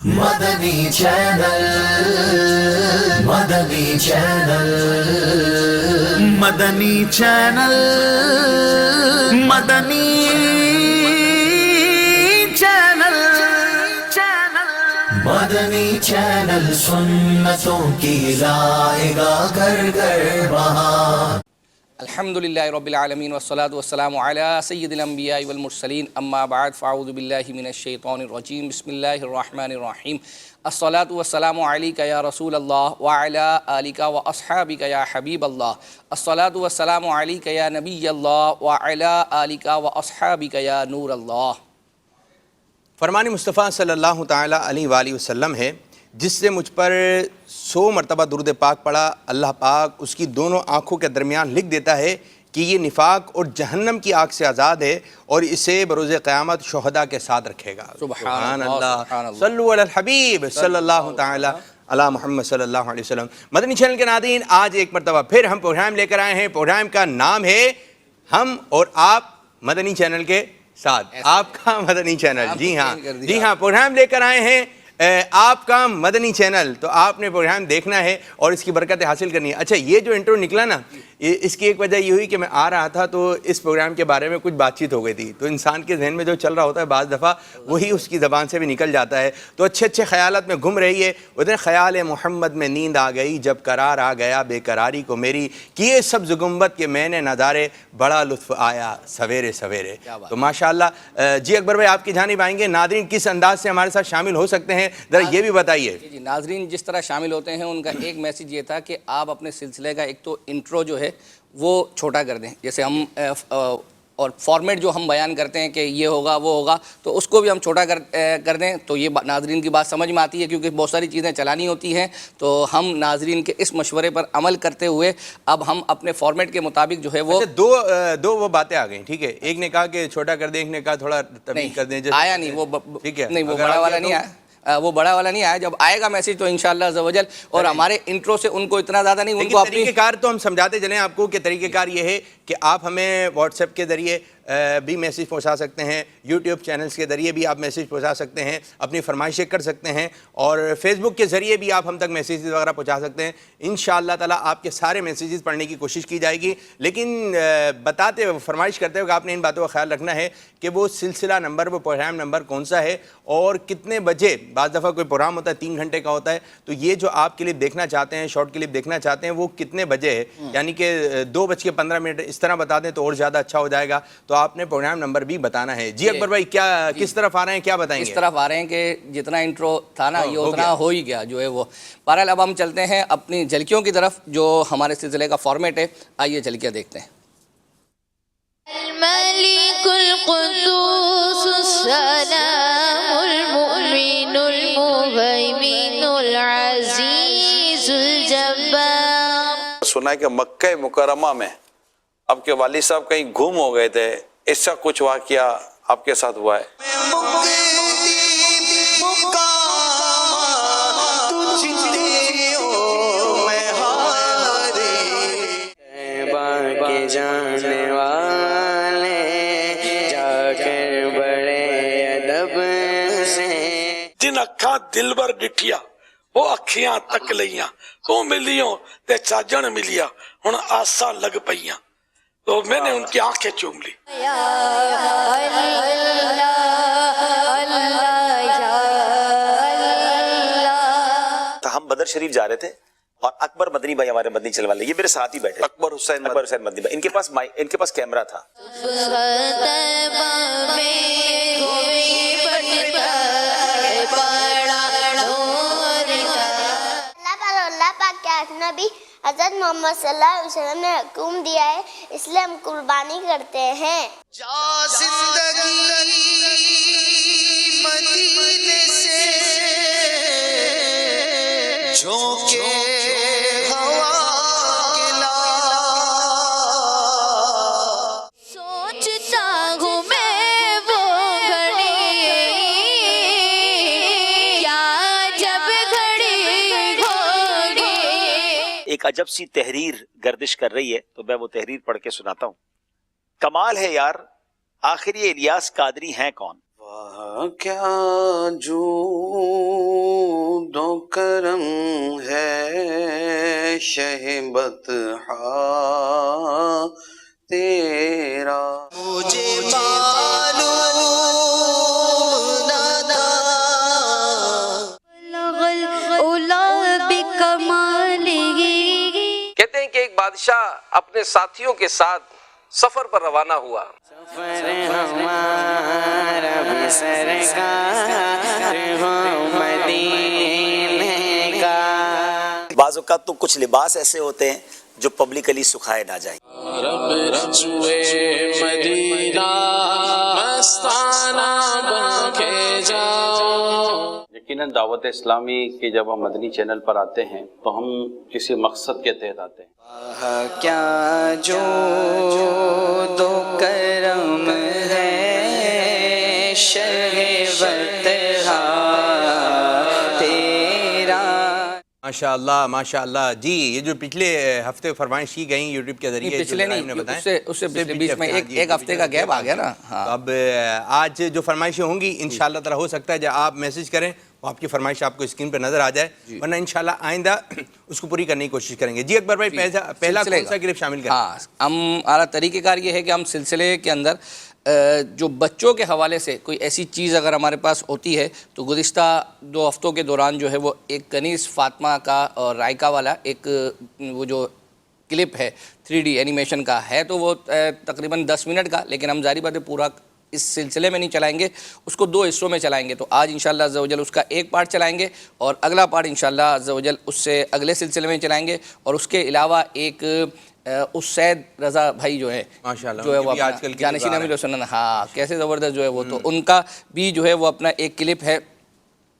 مدنی channel, مدنی channel, مدنی channel, مدنی channel, مدنی channel سنتوں کی لائے گا گھر گھر بہار۔ الحمدللہ رب العالمین والصلاة والسلام علی سید الانبیاء والمرسلین اما بعد فاعوذ باللہ من الشیطان الرجیم بسم اللہ الرحمن الرحیم الصلاة والسلام علیک یا رسول اللہ وعلی آلک واصحابک یا حبیب اللہ الصلاة والسلام علیک یا نبی اللہ وعلی آلک واصحابک یا نور اللہ۔ فرمان مصطفیٰ صلی اللہ تعالیٰ علیہ وآلہ وسلم ہے، جس سے مجھ پر 100 مرتبہ درود پاک پڑھا، اللہ پاک اس کی دونوں آنکھوں کے درمیان لکھ دیتا ہے کہ یہ نفاق اور جہنم کی آگ سے آزاد ہے اور اسے بروز قیامت شہداء کے ساتھ رکھے گا۔ سبحان اللہ، صلو علی الحبیب صلی اللہ تعالیٰ علی محمد صلی اللہ علیہ وسلم۔ مدنی چینل کے ناظرین، آج ایک مرتبہ پھر ہم پروگرام لے کر آئے ہیں۔ پروگرام کا نام ہے ہم اور آپ مدنی چینل کے ساتھ، آپ کا مدنی چینل۔ جی ہاں، پروگرام لے کر آئے ہیں آپ کا مدنی چینل، تو آپ نے پروگرام دیکھنا ہے اور اس کی برکتیں حاصل کرنی ہے۔ اچھا، یہ جو انٹرو نکلا نا، اس کی ایک وجہ یہ ہوئی کہ میں آ رہا تھا تو اس پروگرام کے بارے میں کچھ بات چیت ہو گئی تھی، تو انسان کے ذہن میں جو چل رہا ہوتا ہے بعض دفعہ وہی اس کی زبان سے بھی نکل جاتا ہے، تو اچھے خیالات میں گم رہی ہے۔ ادھر خیال محمد میں نیند آ گئی، جب قرار آ گیا بے قراری کو میری، کیے سبز گنبد کے میں نے نظارے، بڑا لطف آیا سویرے سویرے۔ تو ماشاءاللہ جی اکبر بھائی، آپ کی جانب آئیں گے، ناظرین کس انداز سے ہمارے ساتھ شامل ہو سکتے ہیں ذرا یہ بھی بتائیے۔ جی، ناظرین جس طرح شامل ہوتے ہیں ان کا ایک میسیج یہ تھا کہ آپ اپنے سلسلے کا ایک تو انٹرو جو ہے وہ چھوٹا کر دیں، جیسے ہم اور فارمیٹ جو ہم بیان کرتے ہیں کہ یہ ہوگا وہ ہوگا، تو اس کو بھی ہم چھوٹا کر دیں تو یہ ناظرین کی بات سمجھ میں آتی ہے، کیونکہ بہت ساری چیزیں چلانی ہوتی ہیں۔ تو ہم ناظرین کے اس مشورے پر عمل کرتے ہوئے اب ہم اپنے فارمیٹ کے مطابق جو ہے وہ دو وہ باتیں آ گئیں، ٹھیک ہے، ایک نے کہا کہ چھوٹا کر دیں، ایک نے کہا تھوڑا تبدیل کر دیں۔ آیا نہیں وہ، ٹھیک ہے، نہیں وہ بڑا والا نہیں آیا، وہ بڑا والا نہیں آیا۔ جب آئے گا میسیج تو انشاءاللہ عز و جل، اور ہمارے انٹرو سے ان کو اتنا زیادہ نہیں، ان کو اپنی طریقہ کار تو ہم سمجھاتے چلیں آپ کو کہ طریقہ کار یہ ہے کہ آپ ہمیں واٹس ایپ کے ذریعے بھی میسیج پہنچا سکتے ہیں، یوٹیوب چینلز کے ذریعے بھی آپ میسیج پہنچا سکتے ہیں، اپنی فرمائشیں کر سکتے ہیں، اور فیس بک کے ذریعے بھی آپ ہم تک میسیجز وغیرہ پہنچا سکتے ہیں۔ انشاءاللہ تعالیٰ آپ کے سارے میسیجز پڑھنے کی کوشش کی جائے گی، لیکن بتاتے ہوئے فرمائش کرتے ہوئے آپ نے ان باتوں کا خیال رکھنا ہے کہ وہ سلسلہ نمبر، وہ پروگرام نمبر کون سا ہے اور کتنے بجے۔ بعض دفعہ کوئی پروگرام ہوتا ہے 3 گھنٹے کا ہوتا ہے، تو یہ جو آپ کلپ دیکھنا چاہتے ہیں، شارٹ کلپ دیکھنا چاہتے ہیں، وہ کتنے بجے ہے، یعنی کہ 2:15 اس طرح بتا دیں تو اور زیادہ اچھا ہو جائے گا۔ تو آپ نے پروگرام نمبر بھی بتانا ہے۔ جی اکبر بھائی، کیا کس طرف آ رہے ہیں، کیا بتائیں گے؟ اس طرف آ رہے ہیں کہ جتنا انٹرو تھا نا یہ اتنا ہو ہی گیا جو ہے وہ۔ بہرحال اب ہم چلتے ہیں اپنی جھلکیوں کی طرف، جو ہمارے سلسلے کا فارمیٹ ہے۔ آئیے جھلکیاں دیکھتے ہیں۔ الملك القدوس السلام المؤمن المهيمن العزيز الجبار۔ سنا ہے کہ مکہ مکرمہ میں آپ کے والد صاحب کہیں گم ہو گئے تھے، ایسا کچھ واقعہ آپ کے ساتھ ہوا ہے؟ جانے والے جا کر بڑے ادب سے جن اکھاں دل بر ڈٹھیا وہ اکھیاں تک لیاں، تو ملیوں تے چاجن ملیا ہن آساں لگ پئیاں، تو میں نے ان کی آنکھیں چوم لی۔ ہم بدر شریف جا رہے تھے اور اکبر مدنی بھائی ہمارے مدنی چل والے، یہ میرے ساتھ ہی بیٹھے، اکبر حسین مدنی بھائی، ان کے پاس کیمرہ تھا۔ اللہ پاک کے نبی حضرت محمد صلی اللہ علیہ وسلم نے حکم دیا ہے، اس لیے ہم قربانی کرتے ہیں۔ جا زندگی مدینے سے جھونکے ہوا گلا، سوچتا ہوں میں وہ گھڑی کیا جب گھڑی ہوگی۔ ایک عجب سی تحریر گردش کر رہی ہے، تو میں وہ تحریر پڑھ کے سناتا ہوں۔ کمال ہے یار، آخر یہ الیاس قادری ہیں کون؟ کیا جو کرم ہے شہ بطحا تیرا. مجھے معلوم نہ تھا کہتے ہیں کہ ایک بادشاہ اپنے ساتھیوں کے ساتھ سفر پر روانہ ہوا. سفر ہمارا بھی سرکار ہو مدینے کا. بعض اوقات تو کچھ لباس ایسے ہوتے ہیں جو پبلکلی سکھائے نہ جائیں. رب سوئے مدینہ مستانہ بن کے جاؤ. یقیناً دعوت اسلامی کے جب ہم مدنی چینل پر آتے ہیں تو ہم کسی مقصد کے تحت آتے ہیں. کیا جو دو کرم ہے شہ بطحا تیرا. ماشاء اللہ ماشاء اللہ. جی یہ جو پچھلے ہفتے فرمائش کی گئیں یوٹیوب کے ذریعے پچھلے نہیں اس سے پچھلے بیچ میں ایک ہفتے کا گیپ آ گیا نا. تو اب آج جو فرمائشیں ہوں گی انشاءاللہ تعالی ہو سکتا ہے جب آپ میسج کریں وہ آپ کی فرمائش آپ کو اسکرین پہ نظر آ جائے, ورنہ انشاءاللہ آئندہ اس کو پوری کرنے کی کوشش کریں گے. جی اکبر بھائی پہلا کون سا کلپ شامل کریں؟ ہاں ہمارا طریقہ کار یہ ہے کہ ہم سلسلے کے اندر جو بچوں کے حوالے سے کوئی ایسی چیز اگر ہمارے پاس ہوتی ہے تو گزشتہ 2 ہفتوں کے دوران جو ہے وہ ایک کنیز فاطمہ کا اور رائکا والا ایک وہ جو کلپ ہے 3D اینیمیشن کا ہے تو وہ تقریباً 10 منٹ کا, لیکن ہم ظاہری بات ہے پورا اس سلسلے میں نہیں چلائیں گے, اس کو 2 حصوں میں چلائیں گے. تو آج انشاءاللہ عز و جل اس کا ایک پارٹ چلائیں گے اور اگلا پارٹ انشاءاللہ عز و جل اس سے اگلے سلسلے میں چلائیں گے. اور اس کے علاوہ ایک اس سید رضا بھائی جو ہے ماشاءاللہ جو ہے وہ آج کل جانشین امیر حسن, ہاں کیسے زبردست جو ہے وہ, تو ان کا بھی جو ہے وہ اپنا ایک کلپ ہے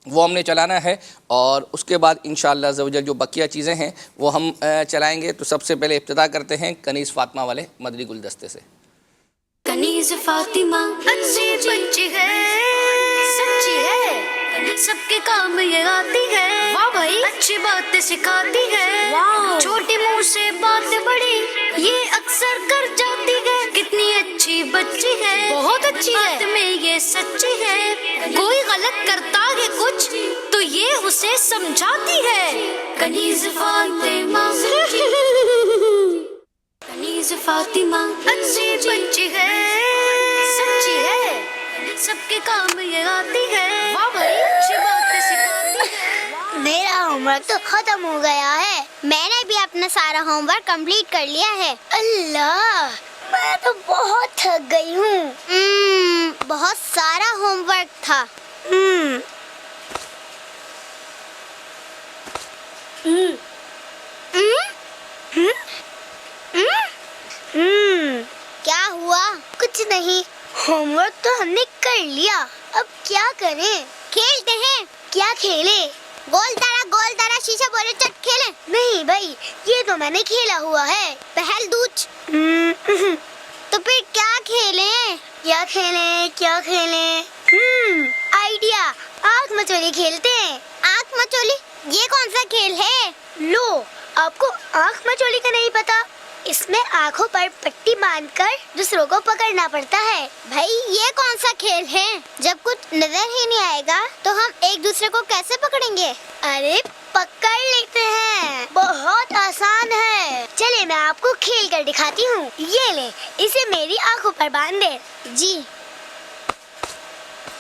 وہ ہم نے چلانا ہے. اور اس کے بعد انشاءاللہ عز و جل جو بقیہ چیزیں ہیں وہ ہم چلائیں گے. تو سب سے پہلے ابتدا کرتے ہیں کنیز فاطمہ والے مدنی گلدستے سے. کنیز فاطمہ اچھی بچی ہے, سچی ہے, سب کے کام یہ آتی ہے, واہ بھائی اچھی باتیں سکھاتی ہے, چھوٹی منہ سے باتیں بڑی یہ اکثر کر جاتی ہے. کتنی اچھی بچی ہے, بہت اچھی ہے, بات میں یہ سچی ہے, کوئی غلط کرتا ہے کچھ تو یہ اسے سمجھاتی ہے. کنیز فاطمہ کنیز فاطمہ اچھی بچی ہے, سچی ہے, سب کے کام یہ آتی ہے, واہ بھائی اچھی باتیں سکھاتی ہے. میرا ہوم ورک تو ختم ہو گیا ہے, میں نے بھی اپنا سارا ہوم ورک کمپلیٹ کر لیا ہے. اللہ میں تو بہت تھک گئی ہوں. بہت سارا ہوم ورک تھا. کیا ہوا؟ کچھ نہیں, ہوم ورک تو ہم نے کر لیا, اب کیا کریں؟ کھیلتے ہیں. کیا کھیلیں؟ گول تارا شیشہ بولے چٹ کھیلیں. نہیں بھائی یہ تو میں نے کھیلا ہوا ہے, پہل دوچ. تو پھر کیا کھیلیں؟ آئیڈیا, آنکھ مچولی کھیلتے ہیں. آنکھ مچولی یہ کون سا کھیل ہے؟ لو آپ کو آنکھ مچولی کا نہیں پتا, اس میں آنکھوں پر پٹی باندھ کر دوسروں کو پکڑنا پڑتا ہے. بھائی یہ کون سا کھیل ہے؟ جب کچھ نظر ہی نہیں آئے گا تو ہم ایک دوسرے کو کیسے پکڑیں گے؟ ارے پکڑ لیتے ہیں, بہت آسان ہے. چلے میں آپ کو کھیل کر دکھاتی ہوں. یہ لے, اسے میری آنکھوں پر باندھ دے. جی,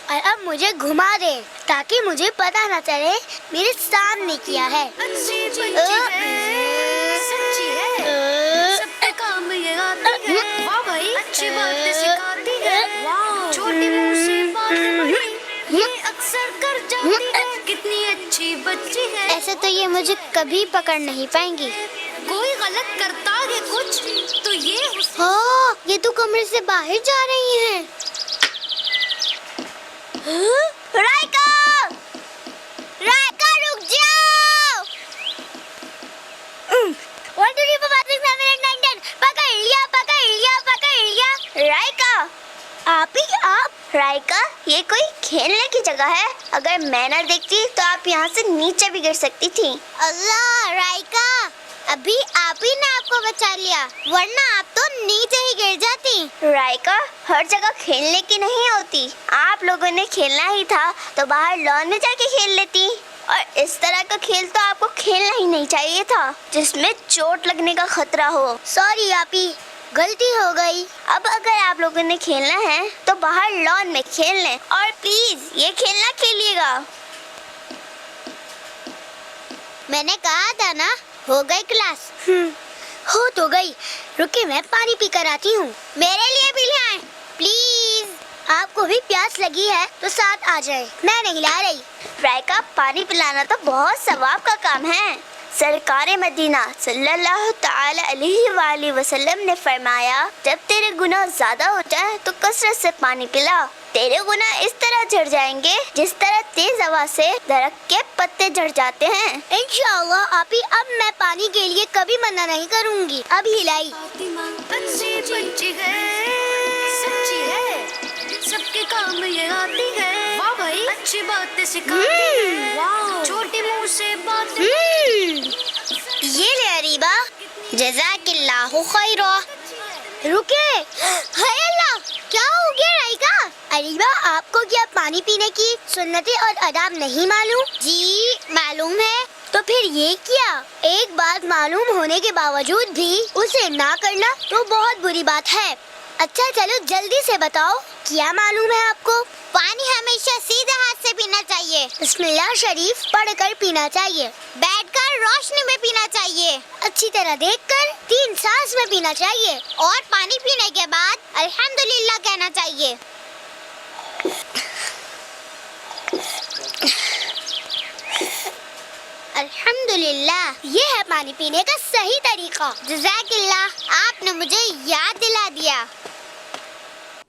اور اب مجھے گھما دے تاکہ مجھے پتا نہ چلے میرے سامنے کیا ہے. اچھی بچی ہے, سچی ہے, سب کے کام یہ آتی ہے, واہ بھائی اچھی باتیں سکھاتی ہے, چھوٹی منہ سے باتیں بڑی یہ اکثر کر جاتی ہے. کتنی اچھی بچی ہے, ایسے تو یہ مجھے کبھی پکڑ نہیں پائیں گی. کوئی غلط کرتا ہے کچھ تو یہ ہاں یہ تو کمرے سے باہر جا رہی ہیں. رائکا رک جاؤ. 1 2 3 4 5 6 7 8 9 10 پکڑ لیا. رائکا آپ رائکا یہ کوئی کھیلنے کی جگہ ہے, اگر میں نہ دیکھتی تو آپ یہاں سے نیچے بھی گر سکتی تھی. اللہ رائکا ابھی آپ ہی نے آپ کو بچا لیا, ورنہ آپ تو نیچے ہی گر جاتی. رائکا ہر جگہ کھیلنے کی نہیں ہوتی, آپ لوگوں نے کھیلنا ہی تھا تو باہر لان میں جا کے کھیل لیتی. اور اس طرح کا کھیل تو آپ کو کھیلنا ہی نہیں چاہیے تھا جس میں چوٹ لگنے کا خطرہ ہو. سوری آپی, غلطی ہو گئی. اب اگر آپ لوگوں نے کھیلنا ہے تو باہر لان میں کھیل لیں, اور پلیز یہ کھیلنا کھیلیے گا. میں نے کہا تھا نا, ہو گئی کلاس. ہو تو گئی. رکے میں پانی پی کر آتی ہوں. میرے لیے بھی لے آئیں پلیز. آپ کو بھی پیاس لگی ہے تو ساتھ آ جائیں, میں نہیں لا رہی. فرائی کا پانی پلانا تو بہت ثواب کا کام ہے. سرکار مدینہ صلی اللہ تعالی علیہ وآلہ وسلم نے فرمایا, جب تیرے گناہ زیادہ ہو جائیں تو کثرت سے پانی پلا. تیرے گناہ اس طرح جھڑ جائیں گے جس طرح تیز ہوا سے درخت کے پتے جھڑ جاتے ہیں. انشاءاللہ آپی, اب میں پانی کے لیے کبھی منع نہیں کروں گی. اب ہلائی. اچھی بچی ہے, سچی ہے, سب کے کام یہ آتی ہے. واہ بھائی, اچھی باتیں سکھاتی ہے. واہ, چھوٹی منہ سے بات. یہ لے اریبا, جزاک اللہ خیرہ. رکے, ہائے اللہ, کیا ہو گیا رائکا؟ اریبا, آپ کو کیا پانی پینے کی سنتیں اور آداب نہیں معلوم؟ جی معلوم ہے. تو پھر یہ کیا؟ ایک بات معلوم ہونے کے باوجود بھی اسے نہ کرنا تو بہت بری بات ہے. اچھا چلو جلدی سے بتاؤ, کیا معلوم ہے آپ کو؟ پانی ہمیشہ سیدھے ہاتھ سے پینا چاہیے. بسم اللہ شریف پڑھ کر پینا چاہیے. بیٹھ کر روشنی میں پینا چاہیے. اچھی طرح دیکھ کر 3 سانس میں پینا چاہیے. اور پانی پینے کے بعد الحمدللہ کہنا چاہیے. الحمدللہ, یہ ہے پانی پینے کا صحیح طریقہ. جزاک اللہ, آپ نے مجھے یاد دلا دیا.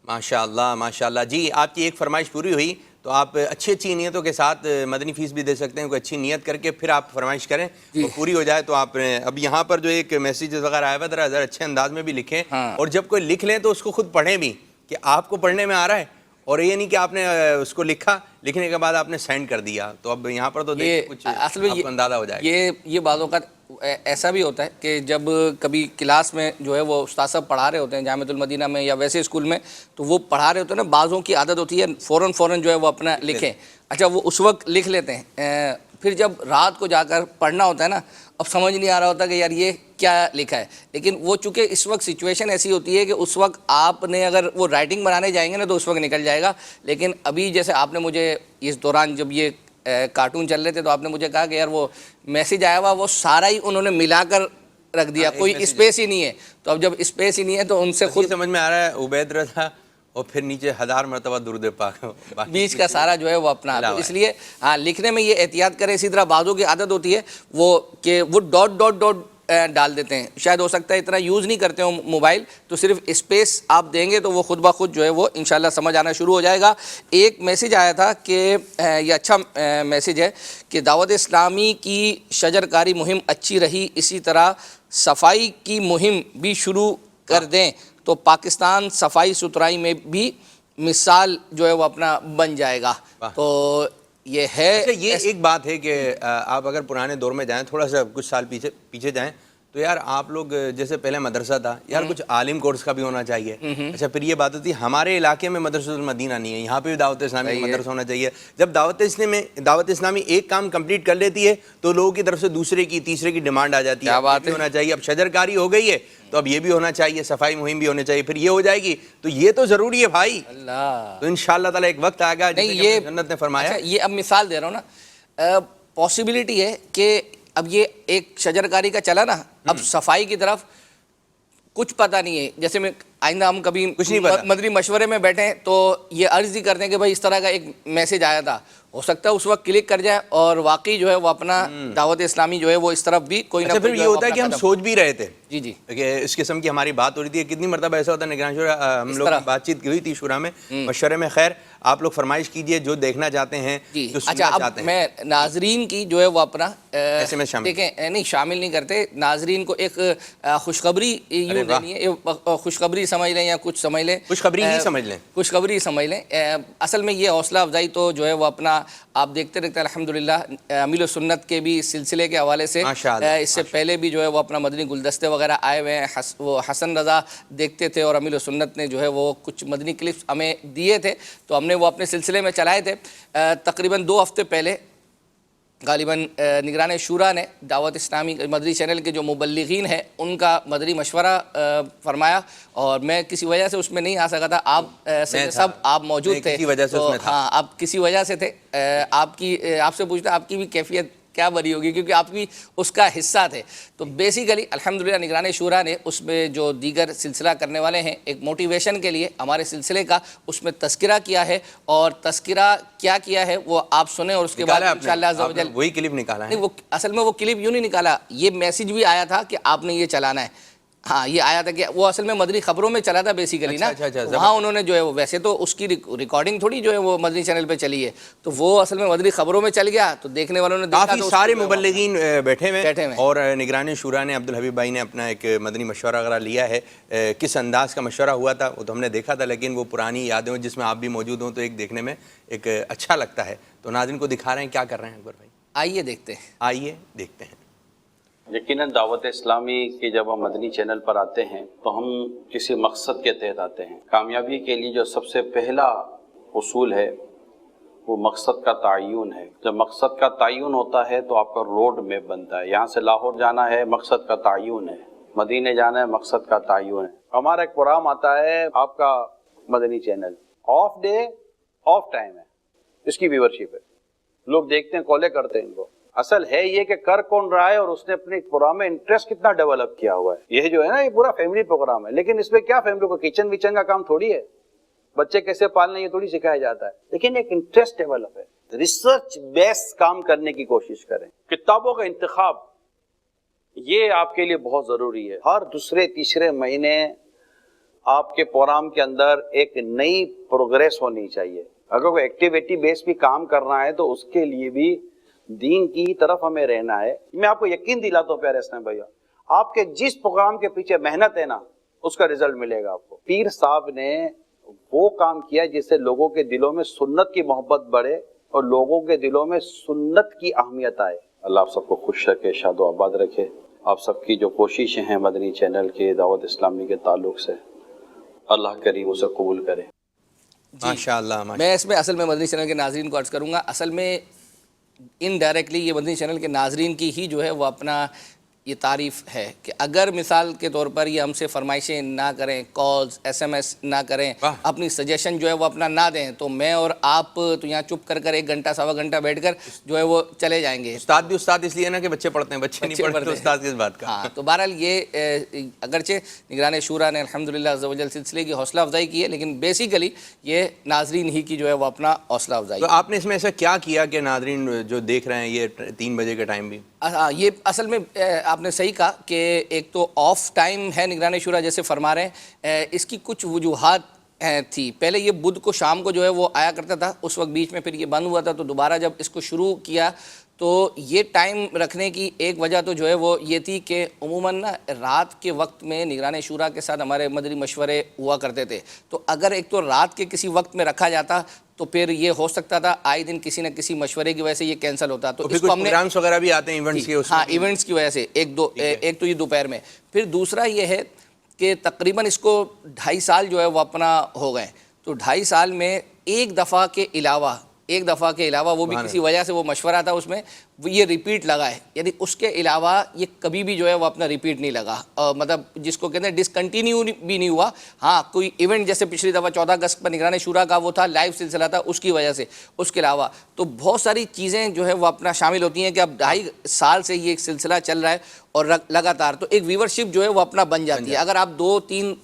ماشاء اللہ ماشاء اللہ. جی آپ کی ایک فرمائش پوری ہوئی تو آپ اچھی نیتوں کے ساتھ مدنی فیس بھی دے سکتے ہیں. کوئی اچھی نیت کر کے پھر آپ فرمائش کریں, تو پوری ہو جائے. تو آپ اب یہاں پر جو ایک میسیج وغیرہ آیا ہوا ذرا اچھے انداز میں بھی لکھیں, اور جب کوئی لکھ لیں تو اس کو خود پڑھیں بھی کہ آپ کو پڑھنے میں آ رہا ہے, اور یہ نہیں کہ آپ نے اس کو لکھا, لکھنے کے بعد آپ نے سینڈ کر دیا. تو اب یہاں پر تو دیکھیں کچھ اصل میں آپ کو اندازہ ہو جائے گا. یہ بعض اوقات ایسا بھی ہوتا ہے کہ جب کبھی کلاس میں جو ہے وہ استاد صاحب پڑھا رہے ہوتے ہیں جامعۃ المدینہ میں یا ویسے اسکول میں, تو وہ پڑھا رہے ہوتے ہیں نا, بعضوں کی عادت ہوتی ہے فوراً جو ہے وہ اپنا لکھیں. اچھا وہ اس وقت لکھ لیتے ہیں, پھر جب رات کو جا کر پڑھنا ہوتا ہے نا, اب سمجھ نہیں آ رہا ہوتا کہ یار یہ کیا لکھا ہے. لیکن وہ چونکہ اس وقت سچویشن ایسی ہوتی ہے کہ اس وقت آپ نے اگر وہ رائٹنگ بنانے جائیں گے نا تو اس وقت نکل جائے گا. لیکن ابھی جیسے آپ نے مجھے اس دوران جب یہ کارٹون چل رہے تھے تو آپ نے مجھے کہا کہ یار وہ میسیج آیا ہوا وہ سارا ہی انہوں نے ملا کر رکھ دیا, کوئی اسپیس ہی نہیں ہے. تو اب جب اسپیس ہی نہیں ہے تو ان سے خود سمجھ میں آ رہا ہے عبید رضا, اور پھر نیچے 1000 مرتبہ درود پاک, بیچ کا سارا جو ہے وہ اپنا. تو اس لیے ہاں لکھنے میں یہ احتیاط کریں. اسی طرح بعضوں کی عادت ہوتی ہے وہ کہ وہ ڈاٹ ڈال دیتے ہیں. شاید ہو سکتا ہے اتنا یوز نہیں کرتے ہوں موبائل, تو صرف اسپیس آپ دیں گے تو وہ خود بخود جو ہے وہ انشاءاللہ سمجھ آنا شروع ہو جائے گا. ایک میسیج آیا تھا کہ یہ اچھا میسیج ہے کہ دعوت اسلامی کی شجرکاری مہم اچھی رہی, اسی طرح صفائی کی مہم بھی شروع کر دیں تو پاکستان صفائی ستھرائی میں بھی مثال جو ہے وہ اپنا بن جائے گا. تو یہ ہے. یہ ایک بات ہے کہ آپ اگر پرانے دور میں جائیں, تھوڑا سا کچھ سال پیچھے جائیں, تو یار آپ لوگ جیسے پہلے مدرسہ تھا یار, کچھ عالم کورس کا بھی ہونا چاہیے. اچھا پھر یہ بات ہوتی ہے ہمارے علاقے میں مدرسۃ المدینہ نہیں ہے, یہاں پہ بھی دعوت اسلامی کا مدرسہ ہونا چاہیے. جب دعوت اسلامی ایک کام کمپلیٹ کر لیتی ہے تو لوگوں کی طرف سے دوسرے کی تیسرے کی ڈیمانڈ آ جاتی ہے. کیا بات ہے, ہونا چاہیے. اب شجرکاری ہو گئی ہے تو اب یہ بھی ہونا چاہیے, صفائی مہم بھی ہونے چاہیے, پھر یہ ہو جائے گی. تو یہ تو ضروری ہے بھائی. اللہ, تو انشاءاللہ تعالی ایک وقت آئے گا یہ جنت نے فرمایا. یہ اب مثال دے رہا ہوں نا, پاسبلٹی ہے کہ اب یہ ایک شجرکاری کا چلا نا, اب صفائی کی طرف کچھ پتہ نہیں ہے. جیسے میں آئندہ ہم کبھی مدنی مشورے میں بیٹھیں تو یہ عرض ہی کرتے ہیں کہ بھائی اس طرح کا ایک میسیج آیا تھا, ہو سکتا ہے اس وقت کلک کر جائے اور واقعی جو ہے وہ اپنا دعوت اسلامی جو ہے وہ اس طرف بھی کوئی نہ پھر یہ ہوتا ہے کہ ہم سوچ بھی رہے تھے جی کہ اس قسم کی ہماری بات ہو رہی تھی. کتنی مرتبہ ایسا ہوتا ہے نگران شورا, ہم لوگ بات چیت کی ہوئی تھی شورا میں مشورے میں. خیر آپ لوگ فرمائش کیجئے جو دیکھنا چاہتے ہیں, جو سننا چاہتے ہیں. اب میں ناظرین کی جو ہے وہ اپنا دیکھیں نہیں شامل نہیں کرتے. ناظرین کو ایک خوشخبری یوں دینی ہے, خوشخبری سمجھ لیں یا کچھ سمجھ لیں, خوشخبری ہی سمجھ لیں, خوشخبری سمجھ لیں. اصل میں یہ حوصلہ افزائی تو جو ہے وہ اپنا آپ دیکھتے رہتے ہیں الحمدللہ. امیل و سنت کے بھی سلسلے کے حوالے سے اس سے پہلے بھی جو ہے وہ اپنا مدنی گلدستے وغیرہ آئے ہوئے ہیں. وہ حسن رضا دیکھتے تھے اور امیل و سنت نے جو ہے وہ کچھ مدنی کلپس ہمیں دیے تھے, تو ہم نے وہ اپنے سلسلے میں چلائے تھے. تقریباً 2 ہفتے پہلے غالباً نگران شورا نے دعوت اسلامی مدری چینل کے جو مبلغین ہیں ان کا مدری مشورہ فرمایا، اور میں کسی وجہ سے اس میں نہیں آ سکا تھا. آپ سید صاحب آپ موجود تھے، تو ہاں آپ کسی وجہ سے تھے. آپ سے پوچھتا آپ کی بھی کیفیت کیا بری ہوگی، کیونکہ آپ بھی اس کا حصہ تھے. تو بیسیکلی الحمدللہ نگران شورا نے اس میں جو دیگر سلسلہ کرنے والے ہیں ایک موٹیویشن کے لیے ہمارے سلسلے کا اس میں تذکرہ کیا ہے، اور تذکرہ کیا ہے وہ آپ سنیں، اور اس کے بعد انشاءاللہ عز و جل وہی کلپ نکالا ہے. نہیں، وہ اصل میں وہ کلپ یوں نہیں نکالا، یہ میسیج بھی آیا تھا کہ آپ نے یہ چلانا ہے. ہاں یہ آیا تھا کہ وہ اصل میں مدری خبروں میں چلا تھا بیسیکلی نا. وہاں انہوں نے جو ہے وہ ویسے تو اس کی ریکارڈنگ تھوڑی جو ہے وہ مدنی چینل پہ چلی ہے، تو وہ اصل میں مدری خبروں میں چل گیا، تو دیکھنے والوں نے دیکھا. کافی سارے مبلغین بیٹھے ہوئے، اور نگران شورا نے عبدالحبیب بھائی نے اپنا ایک مدنی مشورہ وغیرہ لیا ہے. کس انداز کا مشورہ ہوا تھا وہ تو ہم نے دیکھا تھا، لیکن وہ پرانی یادیں جس میں آپ بھی موجود ہوں تو ایک دیکھنے میں ایک اچھا لگتا ہے. تو ناظرین کو دکھا رہے ہیں کیا کر رہے ہیں اکبر بھائی. آئیے دیکھتے ہیں. یقیناً دعوت اسلامی کے جب ہم مدنی چینل پر آتے ہیں تو ہم کسی مقصد کے تحت آتے ہیں. کامیابی کے لیے جو سب سے پہلا اصول ہے وہ مقصد کا تعین ہے. جب مقصد کا تعین ہوتا ہے تو آپ کا روڈ میپ بنتا ہے. یہاں سے لاہور جانا ہے، مقصد کا تعین ہے. مدینے جانا ہے، مقصد کا تعین ہے. ہمارا ایک پروگرام آتا ہے آپ کا مدنی channel, of day of time ہے، اس کی ویورشپ ہے، لوگ دیکھتے ہیں، کالیں کرتے ہیں ان کو. اصل ہے یہ کہ کر کون رہا ہے اور اس نے اپنے پروگرام میں انٹرسٹ کتنا ڈیولپ کیا ہوا ہے. یہ جو ہے نا یہ پورا فیملی پروگرام ہے، لیکن اس میں کیا فیملی کو کچن وچن کا کام تھوڑی ہے، بچے کیسے پالنے یہ تھوڑی سکھایا جاتا ہے، لیکن ایک انٹرسٹ ڈیولپ ہے. ریسرچ بیس کام کرنے کی کوشش کریں. کتابوں کا انتخاب یہ آپ کے لیے بہت ضروری ہے. ہر دوسرے تیسرے مہینے آپ کے پروگرام کے اندر ایک نئی پروگریس ہونی چاہیے. اگر کوئی ایکٹیویٹی بیس بھی کام کرنا ہے تو اس کے لیے بھی دین کی طرف ہمیں رہنا ہے. میں آپ کو یقین دلاتا ہوں پیارے اسلام بھائیو، آپ کے جس پروگرام کے پیچھے محنت ہے نا اس کا رزلٹ ملے گا آپ کو. پیر صاحب نے وہ کام کیا جس سے لوگوں کے دلوں میں سنت کی محبت بڑھے اور لوگوں کے دلوں میں سنت کی اہمیت آئے. اللہ آپ سب کو خوش رکھے، شاد و آباد رکھے. آپ سب کی جو کوششیں ہیں مدنی چینل کے دعوت اسلامی کے تعلق سے، اللہ کریم اسے قبول کرے. ماشاءاللہ. میں اس میں اصل میں مدنی چینل کے ناظرین کو عرض کروں گا، اصل میں انڈائریکٹلی یہ مدنی چینل کے ناظرین کی ہی جو ہے وہ اپنا یہ تعریف ہے کہ اگر مثال کے طور پر یہ ہم سے فرمائشیں نہ کریں، کالز ایس ایم ایس نہ کریں، اپنی سجیشن جو ہے وہ اپنا نہ دیں، تو میں اور آپ تو یہاں چپ کر ایک گھنٹہ سوا گھنٹہ بیٹھ کر جو ہے وہ چلے جائیں گے. استاد بھی استاد اس لیے نا کہ بچے پڑھتے ہیں، بچے نہیں پڑھتے استاد کس بات کا. ہاں تو بہرحال یہ اگرچہ نگران شورا نے الحمدللہ عز و جل سلسلے کی حوصلہ افزائی کی ہے، لیکن بیسیکلی یہ ناظرین ہی کی جو ہے وہ اپنا حوصلہ افزائی. تو آپ نے اس میں ایسا کیا کیا کہ ناظرین جو دیکھ رہے ہیں یہ 3 بجے کا ٹائم بھی؟ یہ اصل میں آپ نے صحیح کہا کہ ایک تو آف ٹائم ہے نگران شورا جیسے فرما رہے ہیں، اس کی کچھ وجوہات تھی. پہلے یہ بدھ کو شام کو جو ہے وہ آیا کرتا تھا، اس وقت بیچ میں پھر یہ بند ہوا تھا، تو دوبارہ جب اس کو شروع کیا تو یہ ٹائم رکھنے کی ایک وجہ تو جو ہے وہ یہ تھی کہ عموماً نا رات کے وقت میں نگران شورا کے ساتھ ہمارے مدنی مشورے ہوا کرتے تھے، تو اگر ایک تو رات کے کسی وقت میں رکھا جاتا تو پھر یہ ہو سکتا تھا آئے دن کسی نہ کسی مشورے کی وجہ سے یہ کینسل ہوتا. تو اس کو ہم نے پروگرامز وغیرہ بھی آتے ہیں ایونٹس کے، ہاں ایونٹس کی وجہ سے ایک تو یہ دوپہر میں. پھر دوسرا یہ ہے کہ تقریباً اس کو 2.5 سال جو ہے وہ اپنا ہو گئے، تو 2.5 سال میں ایک دفعہ کے علاوہ وہ بھی کسی وجہ سے وہ مشورہ تھا اس میں یہ ریپیٹ لگا ہے، یعنی اس کے علاوہ یہ کبھی بھی جو ہے وہ اپنا ریپیٹ نہیں لگا، مطلب جس کو کہتے ہیں ڈسکنٹینیو بھی نہیں ہوا. ہاں کوئی ایونٹ جیسے پچھلی دفعہ 14 اگست پر نگران شورا کا وہ تھا لائیو سلسلہ تھا، اس کی وجہ سے. اس کے علاوہ تو بہت ساری چیزیں جو ہے وہ اپنا شامل ہوتی ہیں کہ اب 2.5 سال سے یہ ایک سلسلہ چل رہا ہے اور لگاتار، تو ایک ویورشپ جو ہے وہ اپنا بن جاتی ہے. اگر آپ 2-3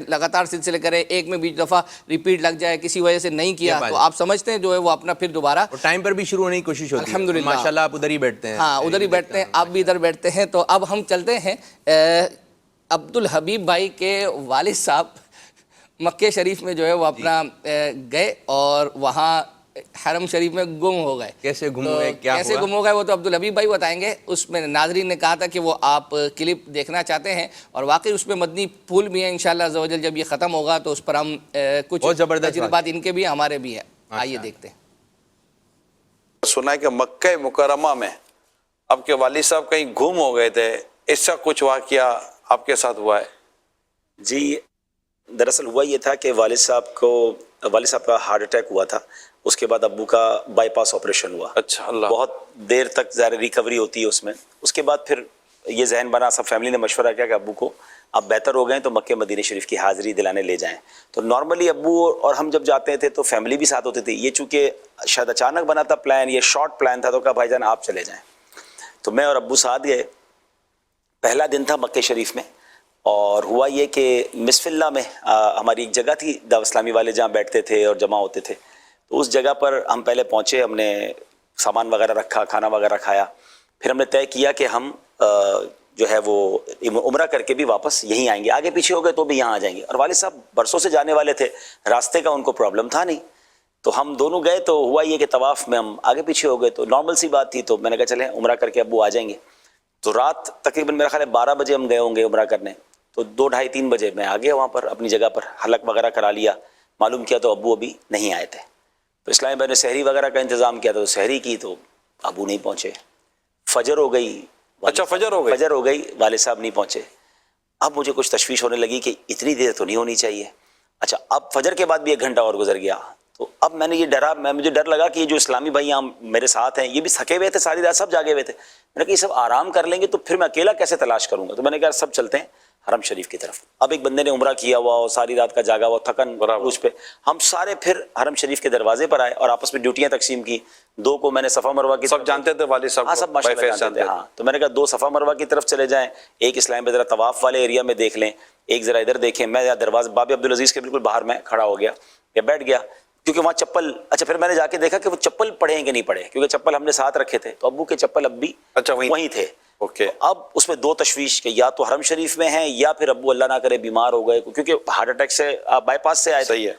لگاتار سلسلے کریں، ایک میں بیچ دفعہ ریپیٹ لگ جائے کسی وجہ سے نہیں کیا، تو آپ سمجھتے ہیں جو ہے وہ اپنا پھر دوبارہ ٹائم پر بھی شروع ہونے کی کوشش ہوتی ہے. الحمدللہ ماشاءاللہ آپ ادھر ہی بیٹھتے ہیں. ہاں ادھر ہی بیٹھتے ہیں، آپ بھی ادھر بیٹھتے ہیں. تو اب ہم چلتے ہیں عبدالحبیب بھائی کے والد صاحب مکہ شریف میں جو ہے وہ اپنا گئے اور وہاں حرم شریف میں گم ہو گئے. کیسے گم ہوئے، کیا کیسے گم ہو گئے وہ تو عبدالحبیب بھائی بتائیں گے. اس میں ناظرین نے کہا تھا کہ وہ آپ کلپ دیکھنا چاہتے ہیں اور واقعی اس میں مدنی پھول بھی ہیں انشاءاللہ عز و جل. جب یہ ختم ہوگا تو اس پر ہم کچھ تجربات ان کے بھی ہمارے بھی ہیں. آئیے دیکھتے ہیں. سنا ہے کہ مکہ مکرمہ میں آپ کے والد صاحب کہیں گم ہو گئے تھے، ایسا کچھ واقعہ آپ کے ساتھ ہوا ہے؟ جی دراصل ہوا یہ تھا کہ والد صاحب کا ہارٹ اٹیک ہوا تھا اس کے بعد ابو کا بائی پاس آپریشن ہوا. اچھا اللہ. بہت دیر تک ظاہر ریکوری ہوتی ہے اس میں. اس کے بعد پھر یہ ذہن بنا, سب فیملی نے مشورہ کیا کہ ابو کو اب بہتر ہو گئے تو مکہ مدینہ شریف کی حاضری دلانے لے جائیں. تو نارملی ابو اور ہم جب جاتے تھے تو فیملی بھی ساتھ ہوتی تھی. یہ چونکہ شاید اچانک بنا تھا پلان, یہ شارٹ پلان تھا, تو کہا بھائی جان آپ چلے جائیں. تو میں اور ابو ساتھ گئے. پہلا دن تھا مکہ شریف میں, اور ہوا یہ کہ مصف اللہ میں ہماری ایک جگہ تھی دعوت اسلامی والے جہاں بیٹھتے تھے اور جمع ہوتے تھے. تو اس جگہ پر ہم پہلے پہنچے, ہم نے سامان وغیرہ رکھا, کھانا وغیرہ کھایا. پھر ہم نے طے کیا کہ ہم جو ہے وہ عمرہ کر کے بھی واپس یہیں آئیں گے. آگے پیچھے ہو گئے تو بھی یہاں آ جائیں گے. اور والد صاحب برسوں سے جانے والے تھے, راستے کا ان کو پرابلم تھا نہیں. تو ہم دونوں گئے. تو ہوا یہ کہ طواف میں ہم آگے پیچھے ہو گئے, تو نارمل سی بات تھی. تو میں نے کہا چلیں عمرہ کر کے ابو آ جائیں گے. تو رات تقریباً میرا خیال ہے 12 بجے ہم گئے ہوں گے عمرہ کرنے. تو 2 ڈھائی 3 بجے میں آ گیا وہاں پر اپنی جگہ پر, حلق وغیرہ کرا لیا. معلوم کیا تو ابو ابھی نہیں آئے تھے. تو اسلامی بھائی نے سحری وغیرہ کا انتظام کیا, تو سحری کی تو ابو نہیں پہنچے. فجر ہو گئی. اچھا فجر ہو گئی. فجر ہو گئی, والد صاحب نہیں پہنچے. اب مجھے کچھ تشویش ہونے لگی کہ اتنی دیر تو نہیں ہونی چاہیے. اچھا اب فجر کے بعد بھی 1 گھنٹہ اور گزر گیا. تو اب میں نے یہ ڈرا, مجھے ڈر لگا کہ یہ جو اسلامی بھائی یہاں میرے ساتھ ہیں یہ بھی تھکے ہوئے تھے, ساری رات سب جاگے ہوئے تھے. میں نے کہا یہ سب آرام کر لیں گے تو پھر میں اکیلا کیسے تلاش کروں گا. تو میں نے کہا سب چلتے ہیں حرم شریف کی طرف. اب ایک بندے نے عمرہ کیا ہوا اور ساری رات کا جاگا ہوا, تھکن عروج پہ, ہم سارے پھر حرم شریف کے دروازے پر آئے اور آپس میں ڈیوٹیاں تقسیم کی. 2 کو میں نے صفا مروہ کی, سب جانتے تھے والد صاحب. ہاں سب ماشاءاللہ جانتے تھے. ہاں تو میں نے کہا 2 صفا مروہ کی طرف چلے جائیں, ایک اسلام میں ذرا طواف والے ایریا میں دیکھ لیں, ایک ذرا ادھر دیکھیں. میں دروازے باب عبدالعزیز کے بالکل باہر میں کھڑا ہو گیا یا بیٹھ گیا, کیونکہ وہاں چپل. اچھا پھر میں نے جا کے دیکھا کہ وہ چپل پڑے ہیں کہ نہیں پڑے, کیونکہ چپل ہم نے ساتھ رکھے تھے. تو ابو کے چپل اب بھی اچھا وہیں تھے. اوکے. اب اس میں 2 تشویش کہ یا تو حرم شریف میں ہیں یا پھر ابو اللہ نہ کرے بیمار ہو گئے, کیونکہ ہارٹ اٹیک سے بائی پاس سے آئے. صحیح ہے.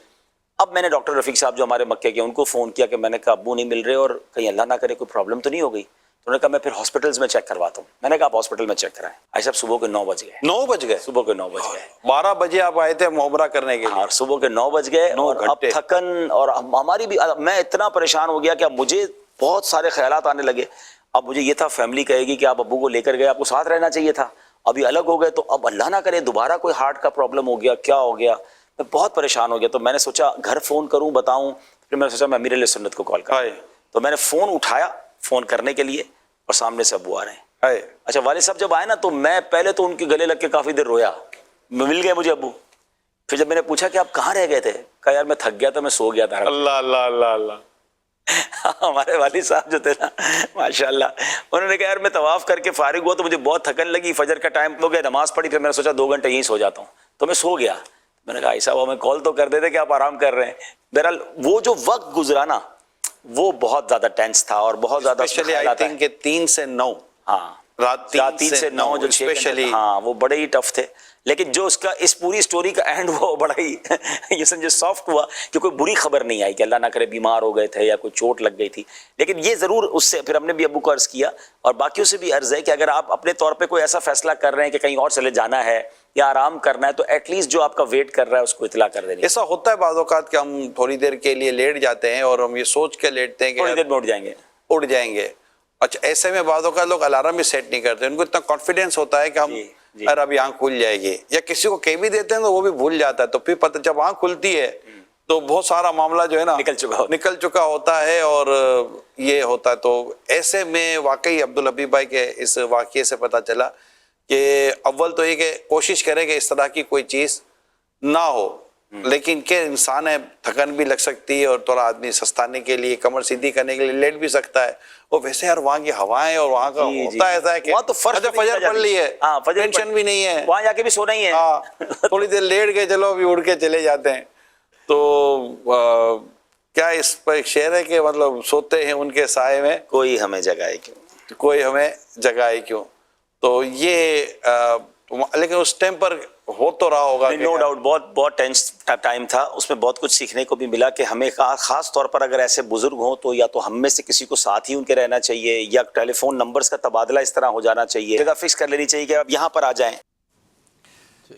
اب میں نے ڈاکٹر رفیق صاحب جو ہمارے مکے کے, ان کو فون کیا کہ میں نے کہا ابو نہیں مل رہے اور کہیں اللہ نہ کرے کوئی پرابلم تو نہیں ہو گئی. تو انہوں نے کہا میں پھر ہاسپٹلز میں چیک کرواتا ہوں. میں نے کہا آپ ہاسپٹل میں چیک کرائیں. ایسا صبح کے 9 بج گئے. 9 بج گئے. صبح کے 9 بج گئے. 12 بجے آپ آئے تھے عمرہ کرنے کے لیے. اور صبح کے 9 بج گئے. اور اب تھکن اور ہماری بھی, میں اتنا پریشان ہو گیا کہ اب مجھے بہت سارے خیالات آنے لگے. اب مجھے یہ تھا فیملی کہے گی کہ آپ ابو کو لے کر گئے, آپ کو ساتھ رہنا چاہیے تھا, ابھی الگ ہو گئے تو اب اللہ نہ کرے دوبارہ کوئی ہارٹ کا پرابلم ہو گیا, کیا ہو گیا. میں بہت پریشان ہو گیا. تو میں نے سوچا گھر فون کروں بتاؤں. پھر میں نے سوچا میں امیر علیہ سنت کو کال کروں. تو میں نے فون اٹھایا فون کرنے کے لیے, اور سامنے سے ابو آ رہے ہیں. اچھا والد صاحب جب آئے نا تو میں پہلے تو ان کے گلے لگ کے کافی دیر رویا. مل گئے مجھے ابو. پھر جب میں نے پوچھا کہ آپ کہاں رہ گئے تھے, کہا یار میں تھک گیا تھا, میں سو گیا تھا. اللہ اللہ اللہ اللہ. ہمارے والد صاحب جو تھے نا ماشاءاللہ, انہوں نے کہا یار میں طواف کر کے فارغ ہوا تو مجھے بہت تھکن لگی, فجر کا ٹائم ہو گیا, نماز پڑھی, پھر میں نے سوچا 2 گھنٹے یہیں سو جاتا ہوں, تو میں سو گیا. میں نے کہا ایسا ہوا میں کال تو کر دیتے کہ آپ آرام کر رہے ہیں. بہرحال وہ جو وقت گزرا نا وہ بہت زیادہ ٹینس تھا اور بہت زیادہ آئی تھنک کہ 3 سے 9. ہاں رات 3 سے 9 جو اسپیشلی, ہاں وہ بڑے ہی ٹف تھے. لیکن جو اس کا اس پوری سٹوری کا اینڈ ہوا وہ بڑا ہی یہ سمجھے سافٹ ہوا, کہ کوئی بری خبر نہیں آئی کہ اللہ نہ کرے بیمار ہو گئے تھے یا کوئی چوٹ لگ گئی تھی. لیکن یہ ضرور اس سے پھر ہم نے بھی ابو کو عرض کیا اور باقیوں سے بھی عرض ہے کہ اگر آپ اپنے طور پہ کوئی ایسا فیصلہ کر رہے ہیں کہ کہیں اور چلے جانا ہے یا آرام کرنا ہے, تو ایٹ لیسٹ جو آپ کا ویٹ کر رہا ہے اس کو اطلاع کر دینی. ایسا ہوتا ہے بعض اوقات کہ ہم تھوڑی دیر کے لیے لیٹ جاتے ہیں اور ہم یہ سوچ کے لیٹتے ہیں کہ تھوڑی دیر میں اٹھ جائیں گے. اچھا ایسے میں بعض اوقات لوگ الارم بھی سیٹ نہیں کرتے, ان کو اتنا کانفیڈینس ہوتا ہے کہ ہم یار ابھی آنکھ کھل جائے گی, یا کسی کو کہہ بھی دیتے ہیں تو وہ بھی بھول جاتا ہے. تو پھر پتہ جب آنکھ کھلتی ہے تو بہت سارا معاملہ جو ہے نا نکل چکا ہوتا ہے اور یہ ہوتا ہے. تو ایسے میں واقعی عبدالحبیب بھائی کے اس واقعے سے پتہ چلا کہ اول تو یہ کہ کوشش کرے کہ اس طرح کی کوئی چیز نہ ہو, لیکن کہ انسان ہے تھکن بھی لگ سکتی ہے اور تھوڑا آدمی سستانے کے لیے کمر سیدھی کرنے کے لیے لیٹ بھی سکتا ہے. اور ویسے یار وہاں کی ہوائیں اور وہاں کا ہوتا ایسا ہے کہ وہاں تو فجر پڑھ لی ہے, ٹینشن بھی نہیں ہے, وہاں جا کے بھی سونا ہی ہے. تھوڑی دیر لیٹ گئے چلو ابھی اڑ کے چلے جاتے ہیں. تو کیا اس پر ایک شعر ہے کہ مطلب سوتے ہیں ان کے سائے میں کوئی ہمیں جگائے کیوں, کوئی ہمیں جگائے کیوں. تو یہ لیکن اس ٹائم پر ہو تو رہا ہوگا, نو ڈاؤٹ بہت ٹینس ٹائم تھا, اس میں بہت کچھ سیکھنے کو بھی ملا کہ ہمیں خاص طور پر اگر ایسے بزرگ ہوں تو یا تو ہم میں سے کسی کو ساتھ ہی ان کے رہنا چاہیے, یا ٹیلی فون نمبرز کا تبادلہ اس طرح ہو جانا چاہیے, جگہ فکس کر لینی چاہیے کہ آپ یہاں پر آ جائیں.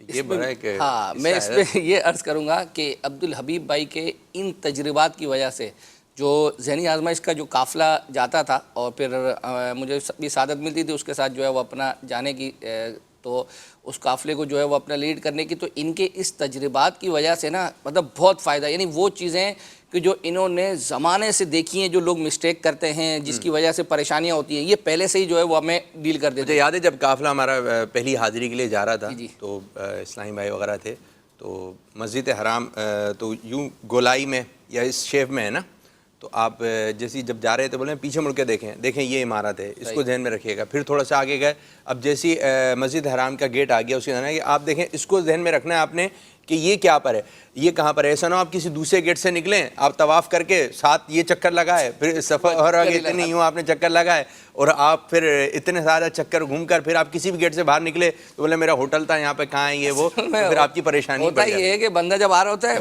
یہ بڑا ہے کہ ہاں میں اس پہ یہ عرض کروں گا کہ عبدالحبیب بھائی کے ان تجربات کی وجہ سے جو ذہنی آزمائش کا جو قافلہ جاتا تھا اور پھر مجھے بھی سعادت ملتی تھی اس کے ساتھ جو ہے وہ اپنا جانے کی تو اس قافلے کو جو ہے وہ اپنا لیڈ کرنے کی. تو ان کے اس تجربات کی وجہ سے نا مطلب بہت فائدہ, یعنی وہ چیزیں کہ جو انہوں نے زمانے سے دیکھی ہیں, جو لوگ مسٹیک کرتے ہیں جس کی وجہ سے پریشانیاں ہوتی ہیں, یہ پہلے سے ہی جو ہے وہ ہمیں ڈیل کر دیتے ہیں. مجھے یاد ہے جب قافلہ ہمارا پہلی حاضری کے لیے جا رہا تھا تو اسلامی بھائی وغیرہ تھے, تو مسجد حرام تو یوں گولائی میں یا اس شیپ میں ہے نا, تو آپ جیسی جب جا رہے تھے بولے پیچھے مڑ کے دیکھیں یہ عمارت ہے, اس کو ذہن میں رکھیے گا. پھر تھوڑا سا آگے گئے, اب جیسی مسجد حرام کا گیٹ آ گیا اس کے ذہن ہے کہ آپ دیکھیں اس کو ذہن میں رکھنا ہے آپ نے کہ یہ کیا پر ہے, یہ کہاں پر ہے. ایسا نہ ہو آپ کسی دوسرے گیٹ سے نکلیں, آپ طواف کر کے ساتھ یہ چکر لگائے, پھر سفر اور آگے اتنے یوں آپ نے چکر لگائے اور آپ پھر اتنے سارا چکر گھوم کر پھر آپ کسی بھی گیٹ سے باہر نکلے تو بولے میرا ہوٹل تھا یہاں پہ کہاں ہے یہ وہ, پھر آپ کی پریشانی ہوتا یہ ہے کہ بندہ جب آ رہا ہوتا ہے,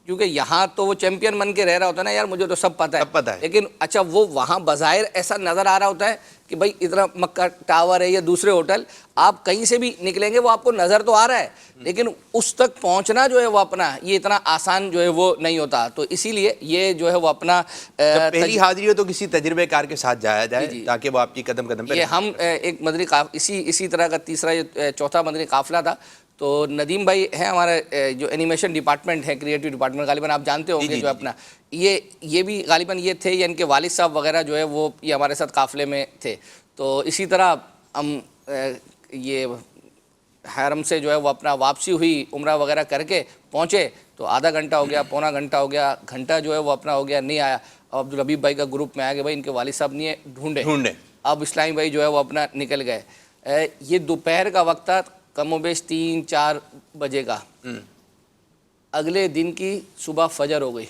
کیونکہ یہاں تو وہ چیمپئن بن کے رہ رہا ہوتا ہے نا, یار مجھے تو سب پتہ ہے, لیکن اچھا وہ وہاں بظاہر ایسا نظر آ رہا ہوتا ہے کہ بھائی اتنا مکہ ٹاور ہے یا دوسرے ہوٹل, آپ کہیں سے بھی نکلیں گے وہ آپ کو نظر تو آ رہا ہے, لیکن اس تک پہنچنا جو ہے وہ اپنا یہ اتنا آسان جو ہے وہ نہیں ہوتا. تو اسی لیے یہ جو ہے وہ اپنا پہلی حاضری ہو تو کسی تجربے کار کے ساتھ جایا جائے تاکہ وہ آپ کی قدم قدم پہ. یہ ہم ایک مدنی اسی طرح کا تیسرا چوتھا مدنی قافلہ تھا. تو ندیم بھائی ہیں ہمارا جو اینیمیشن ڈپارٹمنٹ ہے, کریٹو ڈپارٹمنٹ, غالباً آپ جانتے ہوں گے جو اپنا یہ بھی غالباً یہ تھے, یا ان کے والد صاحب وغیرہ جو ہے وہ یہ ہمارے ساتھ قافلے میں تھے. تو اسی طرح ہم یہ حرم سے جو ہے وہ اپنا واپسی ہوئی عمرہ وغیرہ کر کے پہنچے تو آدھا گھنٹہ ہو گیا, پونا گھنٹہ ہو گیا, گھنٹہ جو ہے وہ اپنا ہو گیا, نہیں آیا. اب عبدالحبیب بھائی کا گروپ میں آیا کہ بھائی ان کے والد صاحب نہیں ہے, ڈھونڈے. اب اسلامی بھائی جو ہے وہ اپنا نکل گئے. یہ دوپہر کا وقت تھا, کم و بیش 3-4 بجے کا. اگلے دن کی صبح فجر ہو گئی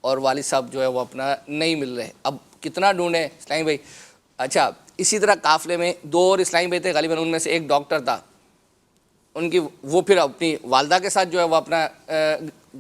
اور والد صاحب جو ہے وہ اپنا نہیں مل رہے. اب کتنا ڈھونڈے اسلامی بھائی. اچھا اسی طرح قافلے میں 2 اور اسلامی بھائی تھے, غالباً ان میں سے ایک ڈاکٹر تھا, ان کی وہ پھر اپنی والدہ کے ساتھ جو ہے وہ اپنا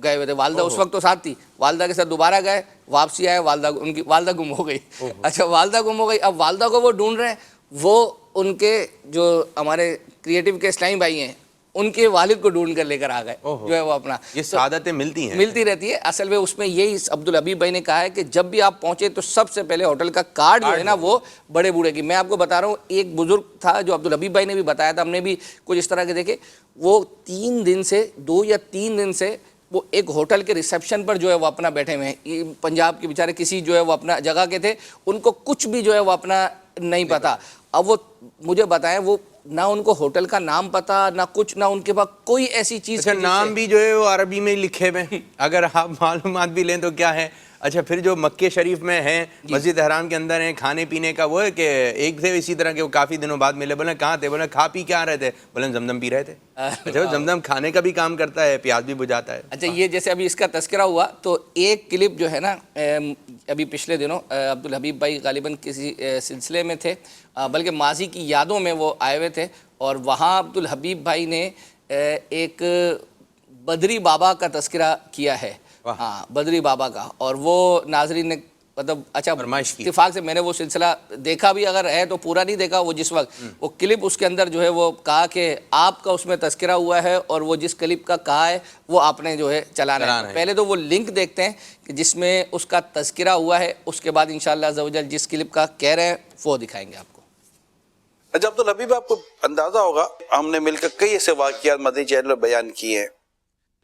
گئے ہوئے تھے. والدہ اس وقت تو ساتھ تھی, والدہ کے ساتھ دوبارہ گئے, واپسی آئے, ان کی والدہ گم ہو گئی. اچھا والدہ گم ہو گئی, اب والدہ کو وہ ڈھونڈ رہے ہیں, وہ ان کے جو ہمارے کریٹو کے اسلامی بھائی ہیں ان کے والد کو ڈھونڈ کر لے کر آ گئے جو ہے وہ اپنا. یہ سعادتیں ملتی رہتی ہے. اصل میں اس میں یہی عبدالحبیب بھائی نے کہا ہے کہ جب بھی آپ پہنچے تو سب سے پہلے ہوٹل کا کارڈ جو ہے نا وہ بڑے بوڑھے کی. میں آپ کو بتا رہا ہوں, ایک بزرگ تھا جو عبدالحبیب بھائی نے بھی بتایا تھا, ہم نے بھی کچھ اس طرح کے دیکھے, وہ 2 یا 3 دن سے وہ ایک ہوٹل کے ریسیپشن پر جو ہے وہ اپنا بیٹھے ہوئے ہیں. پنجاب کے بیچارے کسی جو ہے وہ اپنا جگہ کے تھے, ان کو کچھ بھی جو ہے وہ اپنا نہیں پتا. اب وہ مجھے بتائیں, وہ نہ ان کو ہوٹل کا نام پتا, نہ کچھ, نہ ان کے پاس کوئی ایسی چیز. نام بھی جو ہے وہ عربی میں لکھے ہوئے, اگر آپ معلومات بھی لیں تو کیا ہے. اچھا پھر جو مکہ شریف میں ہیں, مسجد حرام کے اندر ہیں, کھانے پینے کا وہ ہے کہ ایک تھے اسی طرح کے, وہ کافی دنوں بعد ملے, بولے کہاں تھے, بولے کھا پی کے آ رہے تھے, بولے زمزم پی رہے تھے. اچھا زمزم کھانے کا بھی کام کرتا ہے, پیاز بھی بجھاتا ہے. اچھا یہ جیسے ابھی اس کا تذکرہ ہوا تو ایک کلپ جو ہے نا, ابھی پچھلے دنوں عبدالحبیب بھائی غالباً کسی سلسلے میں تھے, بلکہ ماضی کی یادوں میں وہ آئے ہوئے تھے, اور وہاں عبدالحبیب بھائی نے ایک بدری بابا کا تذکرہ کیا ہے. ہاں بدری بابا کا, اور وہ ناظرین نے مطلب اچھا اتفاق سے میں نے وہ سلسلہ دیکھا بھی, اگر ہے تو پورا نہیں دیکھا, وہ جس وقت وہ کلپ اس کے اندر جو ہے وہ کہا کہ آپ کا اس میں تذکرہ ہوا ہے, اور وہ جس کلپ کا کہا ہے وہ آپ نے جو ہے چلانا ہے. پہلے تو وہ لنک دیکھتے ہیں کہ جس میں اس کا تذکرہ ہوا ہے, اس کے بعد انشاءاللہ عز و جل جس کلپ کا کہہ رہے ہیں وہ دکھائیں گے آپ کو. اچھا عبدالحبیب, آپ کو اندازہ ہوگا ہم نے مل کر کئی ایسے واقعات مدنی چینل میں بیان کیے ہیں,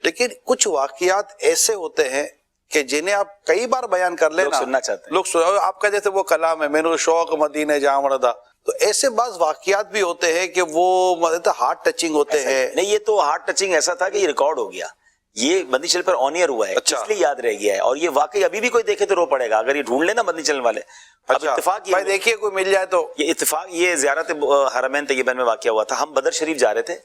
لیکن کچھ واقعات ایسے ہوتے ہیں کہ جنہیں آپ کئی بار بیان کر لیں, لوگ سننا چاہتے ہیں, لوگ آپ کا جیسے وہ کلام ہے میں نے شوق مدینے جہاں مردا, تو ایسے بعض واقعات بھی ہوتے ہیں کہ وہ ہارٹ ٹچنگ ہوتے ہیں. نہیں یہ تو ہارٹ ٹچنگ ایسا تھا کہ یہ ریکارڈ ہو گیا, یہ مدنی چینل پر آن ایئر ہوا ہے, اس لیے یاد رہ گیا ہے, اور یہ واقعی ابھی بھی کوئی دیکھے تو رو پڑے گا اگر یہ ڈھونڈ لے نا مدنی چینل والے. اب اتفاق یہ دیکھیے کوئی مل جائے تو, یہ اتفاق یہ زیارت حرمین طیبین میں واقعہ ہوا تھا. ہم بدر شریف جا رہے تھے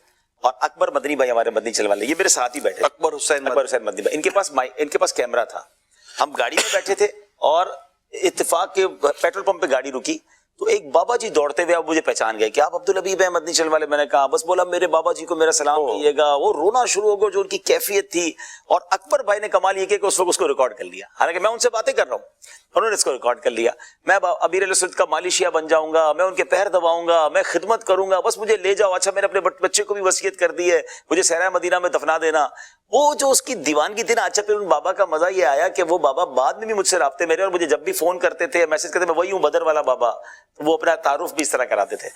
اور اکبر مدنی بھائی ہمارے مدنی چینل والے, یہ میرے ساتھ ہی بیٹھے, اکبر حسین مدنی بھائی, ان کے پاس کیمرہ تھا. ہم گاڑی میں بیٹھے تھے اور اتفاق کے پیٹرول پمپ پہ گاڑی رکی تو ایک بابا جی دوڑتے ہوئے اب مجھے پہچان گئے کہ آپ عبدالحبیب ہیں مدنی چینل والے. میں نے کہا, بس بولا میرے بابا جی کو میرا سلام کہیے گا. وہ رونا شروع ہو گیا, جو ان کی کیفیت تھی. اور اکبر بھائی نے کمال یہ کیا کہ اس وقت اس کو ریکارڈ کر لیا, حالانکہ میں ان سے باتیں کر رہا ہوں, انہوں نے اس کو ریکارڈ کر لیا. میں امیر علیہ السلام کا مالیشیا بن جاؤں گا, میں ان کے پیر دباؤں گا, میں خدمت کروں گا, بس مجھے لے جاؤ. اچھا میں نے اپنے بچے کو بھی وصیت کر دی ہے, مجھے صحرا مدینہ میں دفنا دینا. وہ جو اس کی دیوانگی تھی نا. اچھا پھر ان بابا کا مزہ یہ آیا کہ وہ بابا بعد میں بھی مجھ سے رابطے میرے, اور مجھے جب بھی فون کرتے تھے میسج کرتے, میں وہی ہوں بدر والا بابا, وہ اپنا تعارف بھی اس طرح کراتے تھے.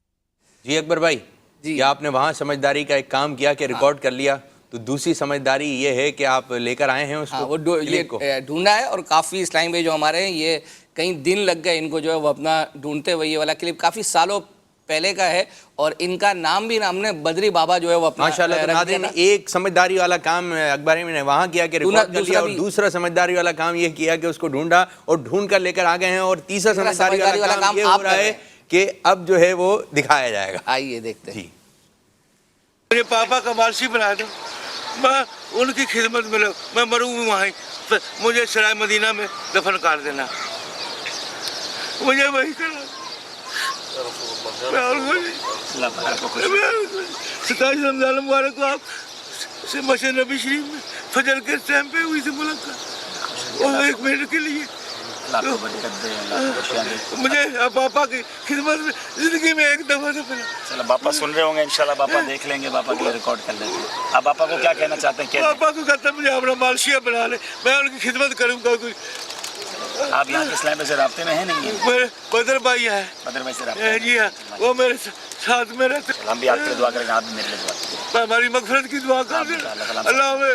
جی اکبر بھائی, کہ آپ نے وہاں سمجھداری کا ایک کام کیا کہ ریکارڈ کر لیا، تو دوسری سمجھداری یہ ہے کہ آپ لے کر آئے ہیں اس کو، یہ ڈھونڈا ہے، اور کافی اسلامی بھائی جو ہمارے ہیں یہ کئی دن لگ گئے ان کو جو ہے وہ اپنا ڈھونڈتے ہوئے. یہ والا کلپ کافی سالوں پہلے کا ہے، اور ان کا نام بھی ہم نے بدری بابا جو ہے وہ اپنا ماشاءاللہ. تو ناظرین ایک سمجھداری والا کام اکبر نے وہاں کیا کہ ریکارڈ کر لیا، اور دوسرا سمجھداری والا کام یہ کیا کہ اس کو ڈھونڈا اور ڈھونڈ کر لے کر آ گئے ہیں، اور تیسرا سمجھداری والا کام یہ ہو رہا ہے کہ اب جو ہے وہ دکھایا جائے گا. آئیے دیکھتے ہیں. میرے پاپا کا وارثی بنا دو، میں ان کی خدمت میں میں مروں وہاں، مجھے سرائے مدینہ میں دفن کر دینا، مجھے وہی کرنا. 27 رمضان مبارک کو آپ سے مسجد نبی شریف میں فجر کے ٹائم پہ ہوئی تھی ملاقات، اور 1 منٹ کے لیے مجھے پاپا کی خدمت میں زندگی میں ایک دفعہ سے پہلے. چلو باپا سن رہے ہوں گے، انشاءاللہ باپا دیکھ لیں گے، باپا کے لیے ریکارڈ کر لیتے ہیں. آپ باپا کو کیا کہنا چاہتے ہیں؟ پاپا کو کہتا ہے مجھے اپنا مالشیا بنا لے، میں ان کی خدمت کروں گا. کوئی آپ یہاں کے اسلام بھائی سے رابطے میں ہیں نہیں؟ میرے بدر بھائی ہے، بدر بھائی سے رابطے؟ جی ہاں، وہ میرے ساتھ میں رہتے. ہم بھی آپ کے لیے دعا کریں گے، آپ بھی میرے لیے دعا کریں. ہماری مغفرت کی دعا کر دیں، اللہ میں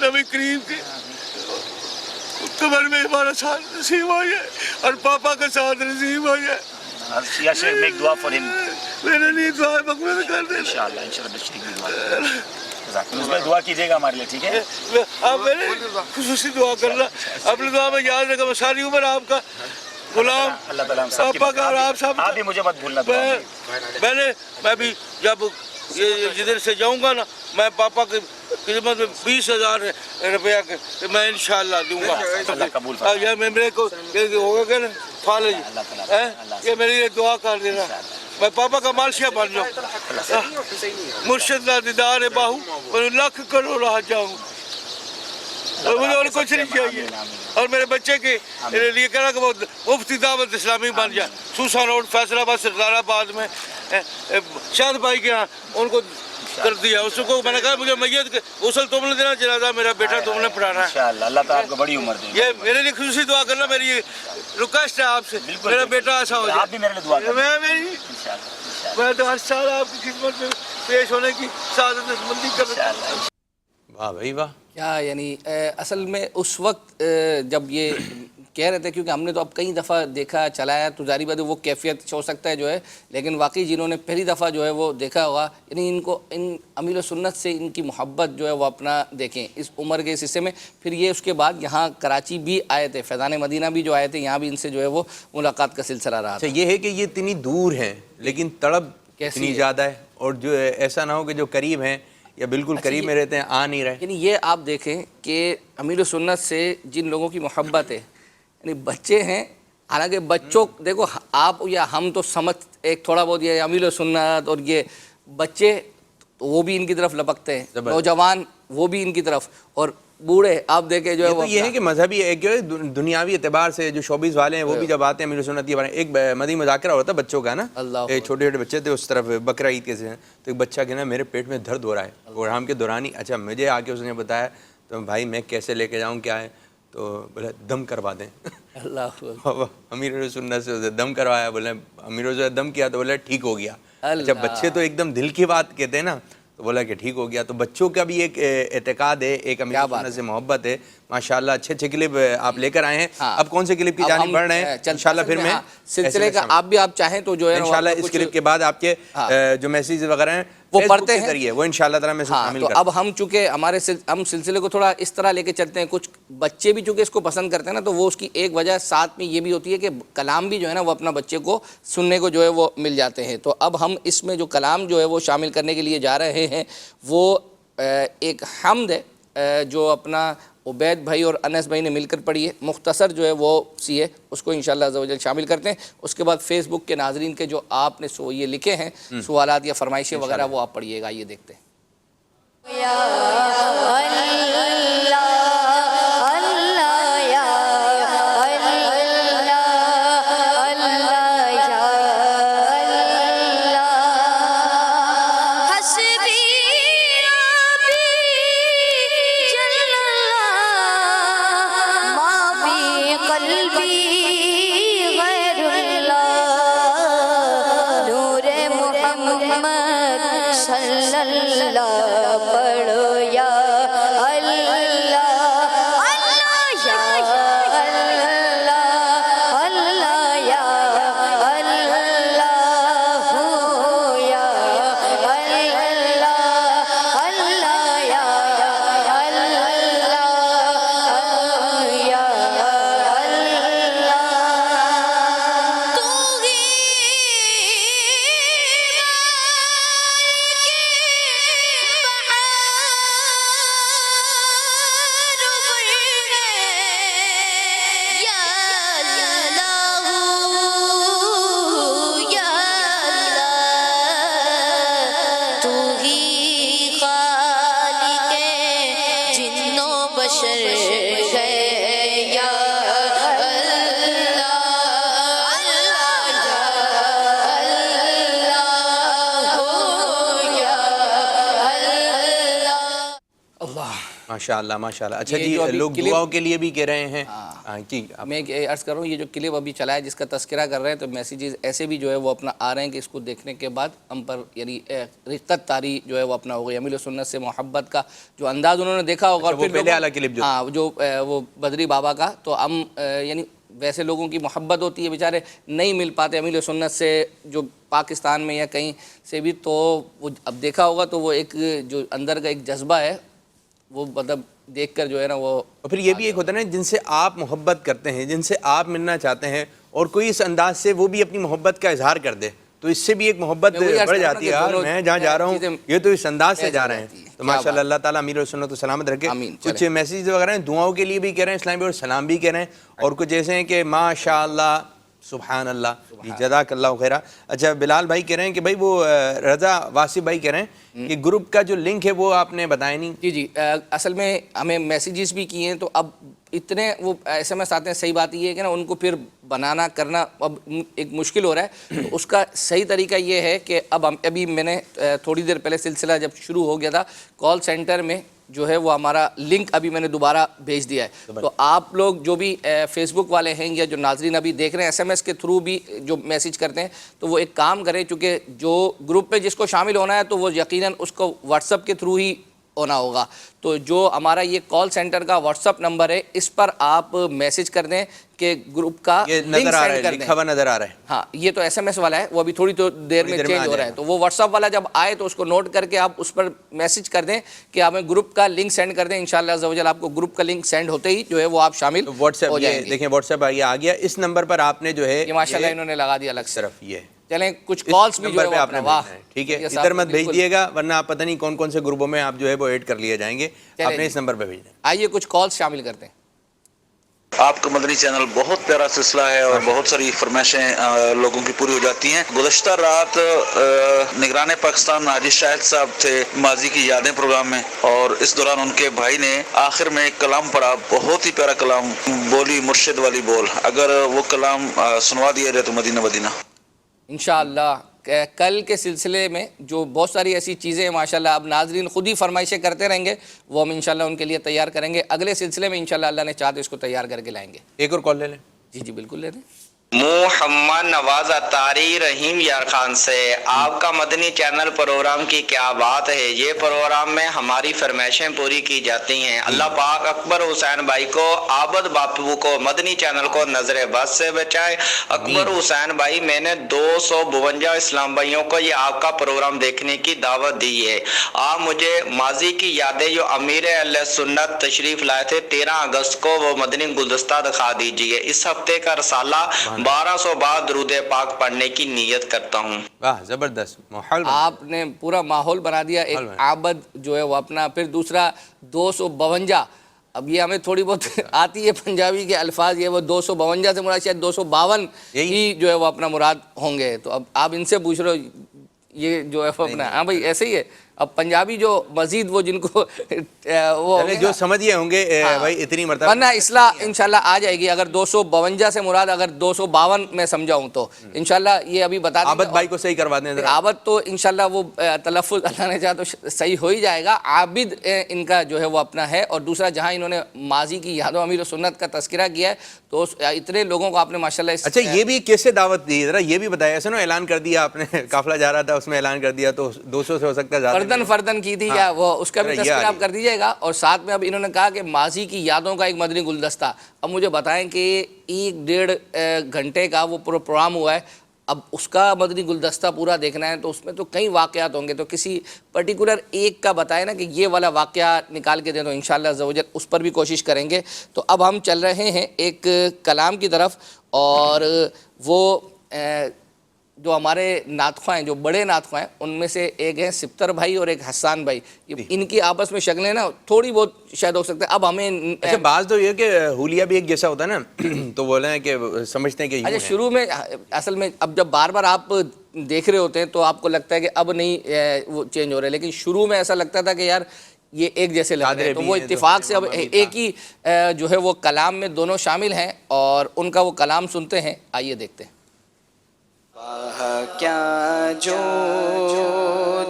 نبی کریم کے قبر میں ہمارا ساتھ نصیب ہو جائے، اور پاپا کا ساتھ نصیب ہو جائے. یا شیخ میک دعا فار ہم. میرے لیے دعا مغفرت کر دیں انشاءاللہ بشریک کی دعا. اس میں دعا کیجیے گا ہمارے لیے، ٹھیک ہے؟ آپ میرے خصوصی دعا کرنا، اپنی دعا میں یاد رکھا میں ساری عمر آپ کا غلام، اللہ تعالیٰ پاپا کا اور آپ سب. آپ بھی مجھے مت بھولنا. میں بھی جب یہ جدھر سے جاؤں گا نا، میں پاپا کی خدمت میں 20,000 روپیہ کے میں انشاءاللہ دوں گا. اللہ قبول فرمائے. یہ میرے کو ہوگا کہ نا فالج، یہ میرے لیے دعا کر دینا، میں پاپا کا مالشیا بن جاؤں. مرشد کا دیدار باہو میں لاکھ کروڑ رہ جاؤں، اور مجھے اور کچھ نہیں چاہیے. اور میرے بچے کے لیے کہنا کہ وہ مفتی دعوت اسلامی بن جائے. سوسا روڈ فیصل آباد سردار آباد میں شاد بھائی کے یہاں ان کو کر دیا. اس کو میں نے کہا مجھے میت غسل تم نے دینا، جنازہ میرا بیٹا تم نے پڑھانا ہے. انشاءاللہ اللہ تعالیٰ آپ کو بڑی عمر دے. یہ میرے لیے خصوصی دعا کرنا، میری یہ ریکویسٹ ہے آپ سے، میرا بیٹا ایسا ہو جائے. آپ بھی میرے لیے دعا کریں. میں تو ہر سال آپ کی خدمت میں پیش ہونے کی سعادت مندی کرتا ہوں. واہ بھائی واہ. کیا یعنی اصل میں اس وقت جب یہ کہہ رہے تھے، کیونکہ ہم نے تو اب کئی دفعہ دیکھا چلایا، تو ظاہری بات ہے وہ کیفیت ہو سکتا ہے جو ہے، لیکن واقعی جنہوں نے پہلی دفعہ جو ہے وہ دیکھا ہوگا، یعنی ان کو ان امیل و سنت سے ان کی محبت جو ہے وہ اپنا دیکھیں اس عمر کے اس حصے میں. پھر یہ اس کے بعد یہاں کراچی بھی آئے تھے، فیضان مدینہ بھی جو آئے تھے، یہاں بھی ان سے جو ہے وہ ملاقات کا سلسلہ رہا تھا. اچھا یہ ہے کہ یہ اتنی دور ہیں لیکن تڑپ اتنی زیادہ ہے، اور جو ایسا نہ ہو کہ جو قریب ہیں یا بالکل قریب میں رہتے ہیں آ نہیں رہے. یعنی یہ آپ دیکھیں کہ امیر و سنت سے جن لوگوں کی محبت ہے، یعنی بچے ہیں، حالانکہ بچوں دیکھو آپ یا ہم تو سمجھ ایک تھوڑا بہت یہ امیر و سنت، اور یہ بچے وہ بھی ان کی طرف لپکتے ہیں، نوجوان وہ بھی ان کی طرف، اور بوڑھے آپ دیکھیں جو ہے وہ یہ ہے کہ مذہبی ایک جو ہے دنیاوی اعتبار سے جو شوبیز والے ہیں وہ بھی جب آتے ہیں امیر و سنت کے بارے میں. ایک مدنی مذاکرہ ہوتا ہے بچوں کا نا، چھوٹے چھوٹے بچے تھے اس طرف بقرہ عید کے سے، تو ایک بچہ کہنا میرے پیٹ میں درد ہو رہا ہے پروگرام کے دوران ہی. اچھا مجھے آ کے اس نے بتایا، تو بھائی میں کیسے لے کے جاؤں کیا ہے، تو بولے دم کروا دیں. امیر سنت سے دم کروایا، بولے امیر سے دم کیا تو بولے ٹھیک ہو گیا. اچھا بچے تو ایک دم دل کی بات کہتے ہیں نا، تو بولا کہ ٹھیک ہو گیا. تو بچوں کا بھی ایک اعتقاد ہے، ایک امیر سنت سے محبت ہے. ماشاءاللہ اچھے اچھے کلپ آپ لے کر آئے ہیں. اب کون سے کلپ کی جانب بڑھ رہے ہیں انشاءاللہ پھر میں سلسلے کا آپ بھی آپ چاہیں تو جو ہے انشاءاللہ اس کلپ کے بعد آپ کے جو میسیج وغیرہ ہیں وہ پڑھتے ہیں، وہ انشاءاللہ تعالی میں شامل تو کرتا ہوں. اب ہم چونکہ ہم سلسلے کو تھوڑا اس طرح لے کے چلتے ہیں، کچھ بچے بھی چونکہ اس کو پسند کرتے ہیں نا، تو وہ اس کی ایک وجہ ساتھ میں یہ بھی ہوتی ہے کہ کلام بھی جو ہے نا وہ اپنا بچے کو سننے کو جو ہے وہ مل جاتے ہیں. تو اب ہم اس میں جو کلام جو ہے وہ شامل کرنے کے لیے جا رہے ہیں، وہ ایک حمد ہے جو اپنا عبید بھائی اور انس بھائی نے مل کر پڑھی ہے، مختصر جو ہے وہ سی ہے، اس کو انشاءاللہ عز و جل شامل کرتے ہیں. اس کے بعد فیس بک کے ناظرین کے جو آپ نے یہ لکھے ہیں سوالات یا فرمائشیں وغیرہ، وہ آپ پڑھیے گا. یہ دیکھتے ہیں. قلبی غیر اللہ نور محمد محمد صلی اللہ پڑھو یا اللہ اللہ یا اللہ اللہ یا اللہ ہو یا اللہ اللہ یا اللہ یا اللہ تو ہی ماشاءاللہ ماشاءاللہ. اچھا یہ جی، جو ابھی لوگ کلپ- دعاؤں کے لیے بھی کہہ رہے ہیں. جی میں ایک عرض کر رہا ہوں، یہ جو کلپ ابھی چلا ہے جس کا تذکرہ کر رہے ہیں، تو میسیجز ایسے بھی جو ہے وہ اپنا آ رہے ہیں کہ اس کو دیکھنے کے بعد ہم پر یعنی رقت طاری جو ہے وہ اپنا ہو گئی. امیل سنت سے محبت کا جو انداز انہوں نے دیکھا ہوگا، اور وہ پھر پہلے والا کلپ جو ہاں جو وہ بدری بابا کا، تو ہم یعنی ویسے لوگوں کی محبت ہوتی ہے، بیچارے نہیں مل پاتے امیل سنت سے جو پاکستان میں یا کہیں سے بھی، تو وہ اب دیکھا ہوگا تو وہ ایک جو اندر کا ایک جذبہ ہے وہ مطلب دیکھ کر جو ہے نا وہ. اور پھر یہ بھی ایک ہوتا ہے نا، جن سے آپ محبت کرتے ہیں، جن سے آپ ملنا چاہتے ہیں، اور کوئی اس انداز سے وہ بھی اپنی محبت کا اظہار کر دے، تو اس سے بھی ایک محبت میں وہی عرض بڑھ کر رہا جاتی ہے. کہ یار دونوں میں جہاں جا رہا ہوں چیزیں یہ تو اس انداز سے ایسے جا رہے رہتی ہیں. ہیں. تو کیا ماشاءاللہ بات. اللہ تعالیٰ امیر و سنت و سلامت رکھے. آمین. کچھ چلیں. میسیج وغیرہ ہیں دعاؤں کے لیے بھی کہہ رہے ہیں، اسلام بھی، اور سلام بھی کہہ رہے ہیں، اور کچھ ایسے ہیں کہ ماشاءاللہ سبحان اللہ جی جزاک اللہ خیرہ. اچھا بلال بھائی کہہ رہے ہیں کہ بھائی وہ رضا واسف بھائی کہہ رہے ہیں کہ گروپ کا جو لنک ہے وہ آپ نے بتایا نہیں. جی اصل میں ہمیں میسیجز بھی کیے ہیں، تو اب اتنے وہ ایس ایم ایس آتے ہیں. صحیح بات یہ ہے کہ نا ان کو پھر بنانا کرنا اب ایک مشکل ہو رہا ہے. تو اس کا صحیح طریقہ یہ ہے کہ ابھی میں نے تھوڑی دیر پہلے سلسلہ جب شروع ہو گیا تھا، کال سینٹر میں جو ہے وہ ہمارا لنک ابھی میں نے دوبارہ بھیج دیا ہے. تو آپ لوگ جو بھی فیس بک والے ہیں یا جو ناظرین ابھی دیکھ رہے ہیں، ایس ایم ایس کے تھرو بھی جو میسیج کرتے ہیں، تو وہ ایک کام کریں، چونکہ جو گروپ پہ جس کو شامل ہونا ہے تو وہ یقیناً اس کو واٹس ایپ کے تھرو ہی ہونا ہوگا. تو جو ہمارا یہ کال سینٹر کا واٹس ایپ نمبر ہے، اس پر آپ میسیج کر دیں کہ گروپ کا یہ لنک نظر آ رہا سینڈ ہے، کر دیں. لکھا ہوا نظر آ رہا ہے. ہاں یہ تو ایس ایم ایس والا ہے، وہ ابھی تھوڑی تو دیر میں چینج ہو رہا ہے. تو وہ واٹس ایپ والا جب آئے تو اس کو نوٹ کر کے آپ اس پر میسیج کر دیں کہ ہمیں گروپ کا لنک سینڈ کر دیں. انشاءاللہ عز و جل آپ کو گروپ کا لنک سینڈ ہوتے ہی جو ہے وہ آپ شامل واٹس ہو ایپ جائیں یہ گے. دیکھیں، واٹس ایپ آ گیا. اس نمبر پر آپ نے جو ہے یہ ماشاءاللہ انہوں نے لگا دیا الگ سے. صرف یہ چلیں کچھ کالس بھی جو ہے نمبر پہ وہ آپ نے اپنا واہ بھیجنا ہے. ٹھیک ہے، یہ ادھر مت بھیج بالکل. دیے گا ورنہ آپ پتہ نہیں کون کون سے گروپوں میں آپ جو ہے وہ ایڈ کر لیے جائیں گے. آپ نے اس نمبر پہ بھیجنا ہے. آئیے کچھ کالس شامل کرتے ہیں. آپ کا مدنی چینل بہت پیارا سلسلہ ہے اور بہت ساری فرمائشیں لوگوں کی پوری ہو جاتی ہیں. گزشتہ رات نگران پاکستان حاجی شاہد صاحب تھے ماضی کی یادیں پروگرام میں، اور اس دوران ان کے بھائی نے آخر میں ایک کلام پڑھا، بہت ہی پیارا کلام، بولی مرشد والی بول. اگر وہ کلام سنوا دیا جائے تو مدینہ مدینہ. انشاءاللہ کل کے سلسلے میں جو بہت ساری ایسی چیزیں ہیں ماشاءاللہ اب ناظرین خود ہی فرمائشیں کرتے رہیں گے، وہ ہم انشاءاللہ ان کے لیے تیار کریں گے. اگلے سلسلے میں انشاءاللہ اللہ نے چاہتے اس کو تیار کر کے لائیں گے. ایک اور کال لے لیں. جی بالکل لے دیں. محمد نواز اتاری رحیم یار خان سے. آپ کا مدنی چینل پروگرام کی کیا بات ہے، یہ پروگرام میں ہماری فرمائشیں پوری کی جاتی ہیں. اللہ پاک اکبر حسین بھائی کو، عابد باپو کو، مدنی چینل کو نظر بد سے بچائے. اکبر حسین بھائی، میں نے 252 اسلام بھائیوں کو یہ آپ کا پروگرام دیکھنے کی دعوت دی ہے. آپ مجھے ماضی کی یادیں جو امیر اہل سنت تشریف لائے تھے 13 اگست کو، وہ مدنی گلدستہ دکھا دیجیے. اس ہفتے کا رسالہ 1200 بار درود پاک پڑھنے کی نیت کرتا ہوں. واہ زبردست ماحول. آپ نے پورا ماحول بنا دیا. ایک عابد جو ہے وہ اپنا، پھر دوسرا 252. اب یہ ہمیں تھوڑی بہت آتی ہے پنجابی کے الفاظ، یہ وہ 252 سے مراد شاید 252 ہی جو ہے وہ اپنا مراد ہوں گے. تو اب آپ ان سے پوچھ رہے ہو، یہ جو ہے وہ اپنا، ہاں بھائی ایسے ہی ہے. اب پنجابی جو مزید وہ جن کو وہ جو سمجھیے ہوں گے بھائی اتنی مرتبہ ورنہ اصلاح انشاءاللہ آ جائے گی. اگر 252 سے مراد اگر 252 میں سمجھاؤں تو انشاءاللہ یہ ابھی بتا دیں. عابد بھائی کو صحیح کروا دیں ذرا. عابد تو انشاءاللہ وہ تلفظ اللہ نے چاہا تو صحیح ہو ہی جائے گا. عابد ان کا جو ہے وہ اپنا ہے. اور دوسرا جہاں انہوں نے ماضی کی یادوں امیر و سنت کا تذکرہ کیا ہے تو اتنے لوگوں کو آپ نے ماشاءاللہ. اچھا یہ بھی کیسے دعوت دی ذرا یہ بھی بتایا. ایسے نا اعلان کر دیا آپ نے, قافلہ جا رہا تھا اس میں اعلان کر دیا تو 200 سے ہو سکتا ہے زیادہ. فردن کی تھی کیا وہ اس کا بھی تذکرہ آپ کر دیجئے گا. اور ساتھ میں اب انہوں نے کہا کہ ماضی کی یادوں کا ایک مدنی گلدستہ. اب مجھے بتائیں کہ 1-1.5 گھنٹے کا وہ پروگرام ہوا ہے, اب اس کا مدنی گلدستہ پورا دیکھنا ہے تو اس میں تو کئی واقعات ہوں گے. تو کسی پرٹیکولر ایک کا بتائیں نا کہ یہ والا واقعہ نکال کے دیں تو انشاءاللہ عز و جل اس پر بھی کوشش کریں گے. تو اب ہم چل رہے ہیں ایک کلام کی طرف, اور وہ جو ہمارے نعت خواں ہیں, جو بڑے نعت خواں ہیں, ان میں سے ایک ہیں سپتر بھائی اور ایک حسان بھائی. ان کی آپس میں شکلیں نا تھوڑی بہت شاید ہو سکتے ہیں. اب ہمیں اچھا بعض تو یہ کہ حولیہ بھی ایک جیسا ہوتا ہے نا تو بولے ہیں کہ سمجھتے ہیں کہ اچھا شروع میں اصل میں اب جب بار بار آپ دیکھ رہے ہوتے ہیں تو آپ کو لگتا ہے کہ اب نہیں وہ چینج ہو رہے, لیکن شروع میں ایسا لگتا تھا کہ یار یہ ایک جیسے لگ رہے ہیں. تو وہ اتفاق سے اب ایک ہی جو ہے وہ کلام میں دونوں شامل ہیں اور ان کا وہ کلام سنتے ہیں. آئیے دیکھتے ہیں. کیا جو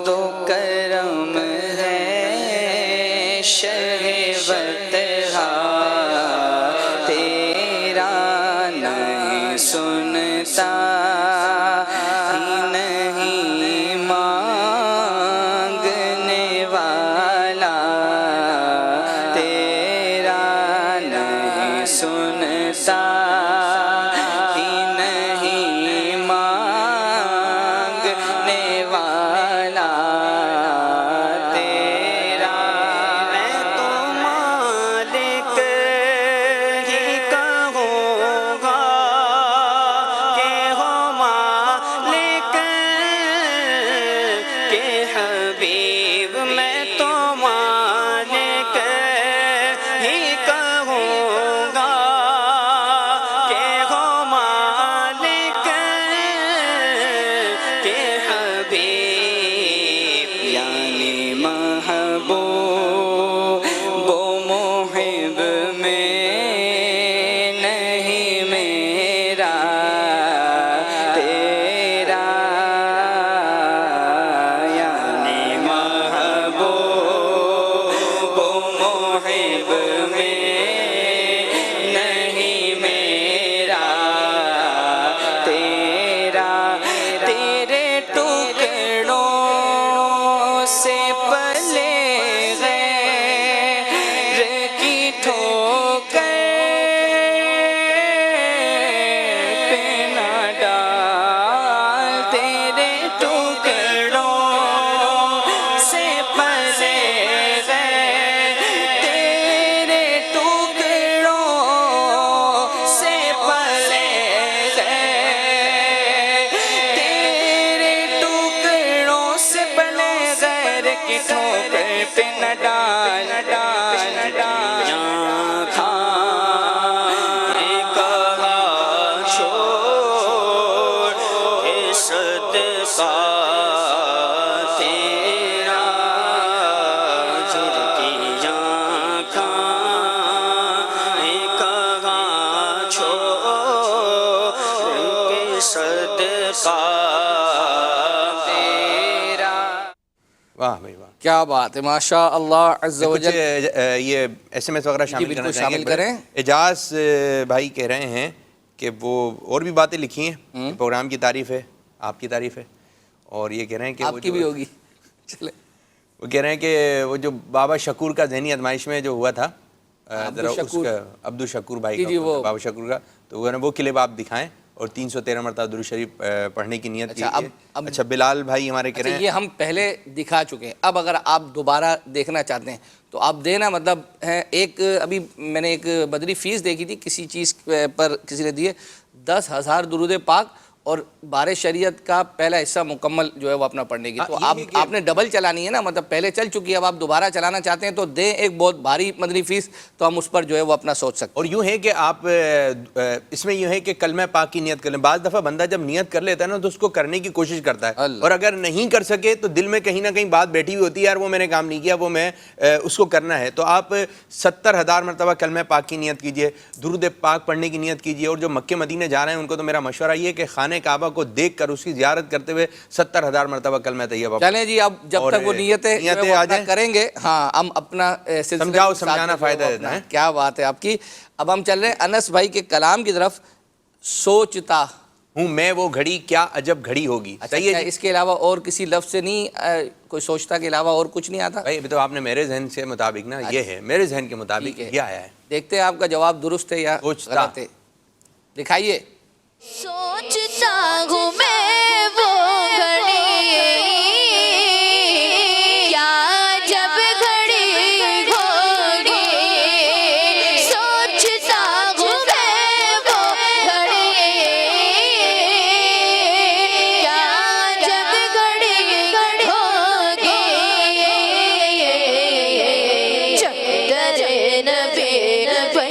دو کرم ہے شہ بطحا تیرا نہیں سنتا نہیں مانگنے والا تیرا نہیں سنتا واہ بھائی واہ کیا بات ہے ماشاء اللہ عز و جل. یہ ایس ایم ایس وغیرہ شامل کرنا چاہیں گے. کریں. اعجاز بھائی کہہ رہے ہیں کہ وہ اور بھی باتیں لکھی ہیں, پروگرام کی تعریف ہے, آپ کی تعریف ہے, اور یہ کہہ رہے ہیں کہ آپ کی بھی ہوگی. چلے وہ کہہ رہے ہیں کہ وہ جو بابا شکور کا ذہنی ازمائش میں جو ہوا تھا عبد الشکور بھائی کا بابا شکور کا, تو وہ کلپ آپ دکھائیں اور 313 مرتبہ درود شریف پڑھنے کی نیت کی. اچھا بلال بھائی ہمارے کہہ رہے ہیں یہ ہم پہلے دکھا چکے ہیں, اب اگر آپ دوبارہ دیکھنا چاہتے ہیں تو آپ دینا. مطلب ہے ایک ابھی میں نے ایک بدری فیس دیکھی تھی کسی چیز پر, کسی نے دیے 10,000 درود پاک اور بار شریعت کا پہلا حصہ مکمل جو ہے وہ اپنا پڑھنے کی. تو آپ نے ڈبل چلانی ہے نا, مطلب پہلے چل چکی ہے, اب آپ دوبارہ چلانا چاہتے ہیں تو دیں ایک بہت بھاری مدنی فیس, تو ہم اس پر جو ہے وہ اپنا سوچ سکتے ہیں. اور یوں ہے کہ آپ اس میں یوں ہے کہ کلمہ پاک کی نیت کر لیں. بعض دفعہ بندہ جب نیت کر لیتا ہے نا تو اس کو کرنے کی کوشش کرتا ہے, اور اگر نہیں کر سکے تو دل میں کہیں نہ کہیں بات بیٹھی ہوئی ہوتی ہے, یار وہ میں نے کام نہیں کیا, وہ میں اس کو کرنا ہے. تو آپ 70,000 مرتبہ کلمہ پاک کی نیت کیجئے, درود پاک پڑھنے کی نیت کیجئے. اور جو مکہ مدینے جا رہے ہیں ان کو تو میرا مشورہ یہ ہے کہ خانہ کعبہ کو دیکھ کر اس کی زیارت کرتے ہوئے 70,000 مرتبہ کلمہ طیبہ. چلیں جی, اب جب تک وہ نیتیں آ جائیں کریں گے, ہاں ہم اپنا سمجھاؤ سمجھانا فائدہ دیتا ہے. کیا بات ہے آپ کی. اب ہم چل رہے ہیں انس بھائی کے کلام کی طرف. سوچتا ہوں میں وہ گھڑی کیا عجب گھڑی ہوگی. صحیح ہے, اس کے علاوہ اور کسی لفظ سے نہیں, کوئی سوچتا کے علاوہ اور کچھ نہیں آتا. بھائی ابھی تو آپ نے میرے ذہن سے مطابق نا, یہ ہے میرے ذہن کے مطابق یہ آیا ہے. دیکھتے ہیں آپ کا جواب درست ہے یا غلط ہے, دکھائیے. سوچتا ہوں میں وہ گھڑی کیا جب گھڑی ہوگی, سوچتا ہوں میں وہ گھڑی کیا جب گھڑی ہوگی, چکر نبی پر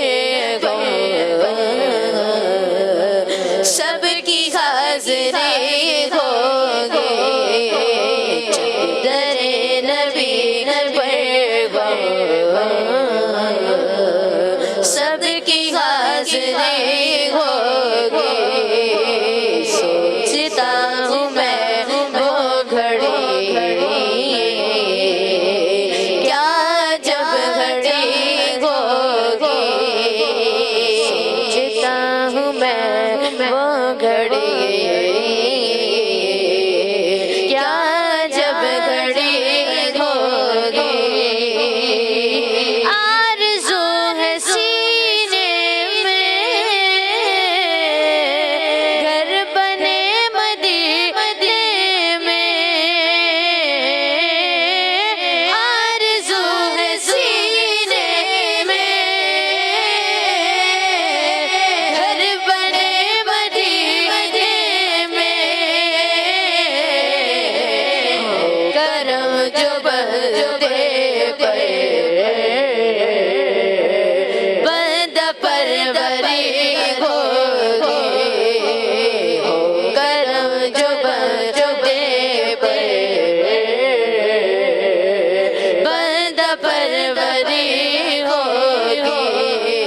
سب کی حاضری ہوگی, چادر نبی پر سب کی حاضری ہوگی. سوچتا ہوں میں وہ گھڑی کیا جب گھڑی ہوگی, سوچتا ہوں میں وہ گھڑی کیا جب گھڑی ہوگی. آرزو ہے سینے میں گھر بنے مدینے میں, آرزو ہے سینے میں گھر بنے مدینے میں, کرم جو بندے پر بندہ پروری ہوگی, کرم جو بندے پر بندہ پروری ہوگی.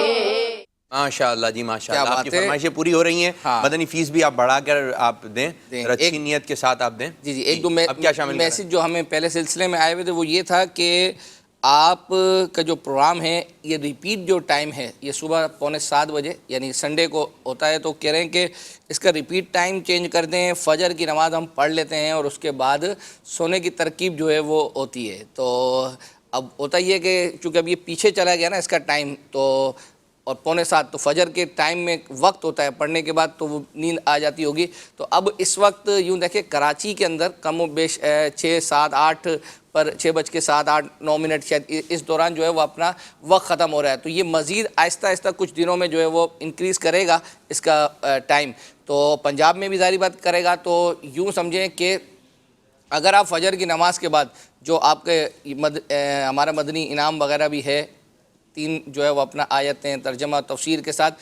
ماشاءاللہ جی ماشاءاللہ, آپ کی فرمائشیں پوری ہو رہی ہیں. مدنی فیس بھی آپ بڑھا کر آپ دیں, اچھی نیت کے ساتھ آپ دیں. جی ایک دو اب کیا شامل میسج جو ہمیں پہلے سلسلے میں آئے ہوئے تھے وہ یہ تھا کہ آپ کا جو پروگرام ہے یہ ریپیٹ جو ٹائم ہے یہ صبح 6:45 بجے یعنی سنڈے کو ہوتا ہے, تو کہہ رہے ہیں کہ اس کا ریپیٹ ٹائم چینج کر دیں. فجر کی نماز ہم پڑھ لیتے ہیں اور اس کے بعد سونے کی ترکیب جو ہے وہ ہوتی ہے. تو اب ہوتا یہ کہ چونکہ اب یہ پیچھے چلا گیا نا اس کا ٹائم, تو اور 6:45 تو فجر کے ٹائم میں وقت ہوتا ہے پڑھنے کے بعد, تو وہ نیند آ جاتی ہوگی. تو اب اس وقت یوں دیکھیں کراچی کے اندر کم و بیش 6, 7, 8 پر 6:07, 8, 9 منٹ شاید اس دوران جو ہے وہ اپنا وقت ختم ہو رہا ہے. تو یہ مزید آہستہ آہستہ کچھ دنوں میں جو ہے وہ انکریز کرے گا اس کا ٹائم. تو پنجاب میں بھی ظاہری بات کرے گا. تو یوں سمجھیں کہ اگر آپ فجر کی نماز کے بعد جو آپ کے ہمارا مدنی انعام وغیرہ بھی ہے 3 جو ہے وہ اپنا آیتیں ترجمہ تفسیر کے ساتھ,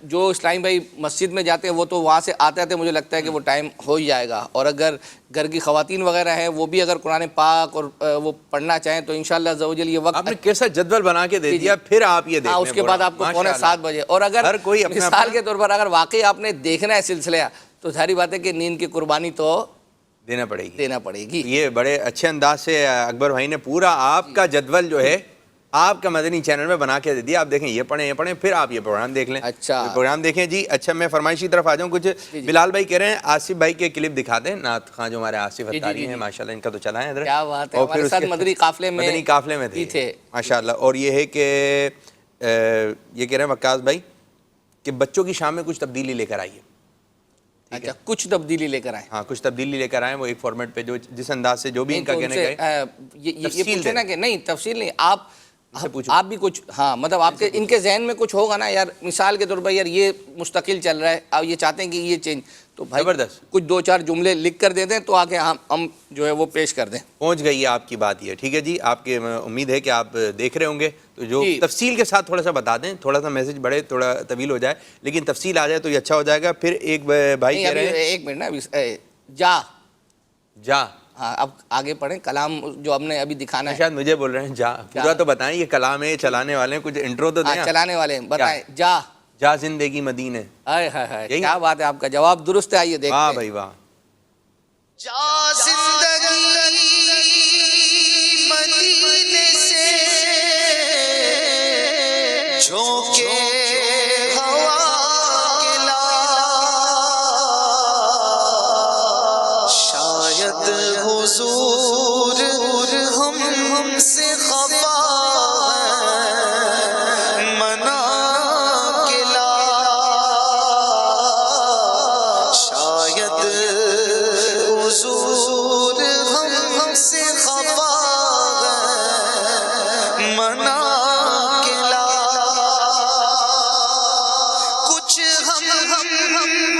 جو اسلامی بھائی مسجد میں جاتے ہیں وہ تو وہاں سے آتے آتے مجھے لگتا ہے کہ وہ ٹائم ہو ہی جائے گا. اور اگر گھر کی خواتین وغیرہ ہیں وہ بھی اگر قرآن پاک اور وہ پڑھنا چاہیں تو انشاءاللہ عزوجل یہ وقت آپ نے کیسا جدول بنا کے دے دیا, پھر آپ یہ دیکھیں اس کے بعد آپ کو 6:45 بجے. اور اگر مثال کے طور پر اگر واقعی آپ نے دیکھنا ہے سلسلہ تو ظاہری بات ہے کہ نیند کی قربانی تو دینا پڑے گی. یہ بڑے اچھے انداز سے اکبر بھائی نے پورا آپ کا جدول جو ہے آپ کا مدنی چینل میں بنا کے دے دیا. آپ دیکھیں یہ پڑھیں پھر آپ یہ پروگرام دیکھ لیں. اچھا پروگرام دیکھیں جی. اچھا میں فرمائشی طرف آ جاؤں. کچھ بلال بھائی کہہ رہے ہیں آصف بھائی کے کلپ دکھا دیں, نعت خواں جو ہمارے آصف اتاری ہیں ماشاءاللہ ان کا تو چلا ہے ادھر. کیا بات ہے, ہمارے ساتھ مدنی قافلے میں تھے ماشاءاللہ. اور یہ ہے کہ یہ کہہ رہے ہیں وقاص بھائی کہ بچوں کی شام میں کچھ تبدیلی لے کر آئیے. اچھا کچھ تبدیلی لے کر آئیں. ہاں کچھ تبدیلی لے کر آئیں, وہ ایک فارمیٹ پہ جو جس انداز سے جو بھی ان کا کہنے گئے یہ پوچھے نا کہ نہیں تفصیل نہیں, آپ ان سے پوچھو. آپ بھی کچھ ہاں مطلب آپ کے ان کے ذہن میں کچھ ہوگا نا یار, مثال کے طور پر یار یہ مستقل چل رہا ہے, اب یہ چاہتے ہیں کہ یہ چینج, تو بھائی زبردست. کچھ 2-4 جملے لکھ کر دے دیں تو آگے ہم جو ہے وہ پیش کر دیں. پہنچ گئی ہے آپ کی بات یہ, ٹھیک ہے جی. آپ کے امید ہے کہ آپ دیکھ رہے ہوں گے, تو جو تفصیل کے ساتھ تھوڑا سا بتا دیں, تھوڑا سا میسج بڑھے, تھوڑا طویل ہو جائے لیکن تفصیل آ جائے تو یہ اچھا ہو جائے گا. پھر ایک بھائی کہہ رہے ہیں, ایک منٹ نا, جا ہاں اب آگے پڑھیں, کلام جو ہم نے ابھی دکھانا ہے. شاید مجھے بول رہے ہیں جا, پورا تو بتائیں, یہ کلام ہے, چلانے والے ہیں, کچھ انٹرو تو دیں. چلانے والے ہیں, بتائیں. جا زندگی مدینے. کیا بات ہے, آپ کا جواب درست ہے. آئیے دیکھتے ہیں. واہ بھائی واہ. جا زندگی مدینے سے جھونکے ہوا گلا, شاید حضور ہم سے خفا ہے منا گلا, شاید حضور ہم سے خفا ہے منا گلا, کچھ ہم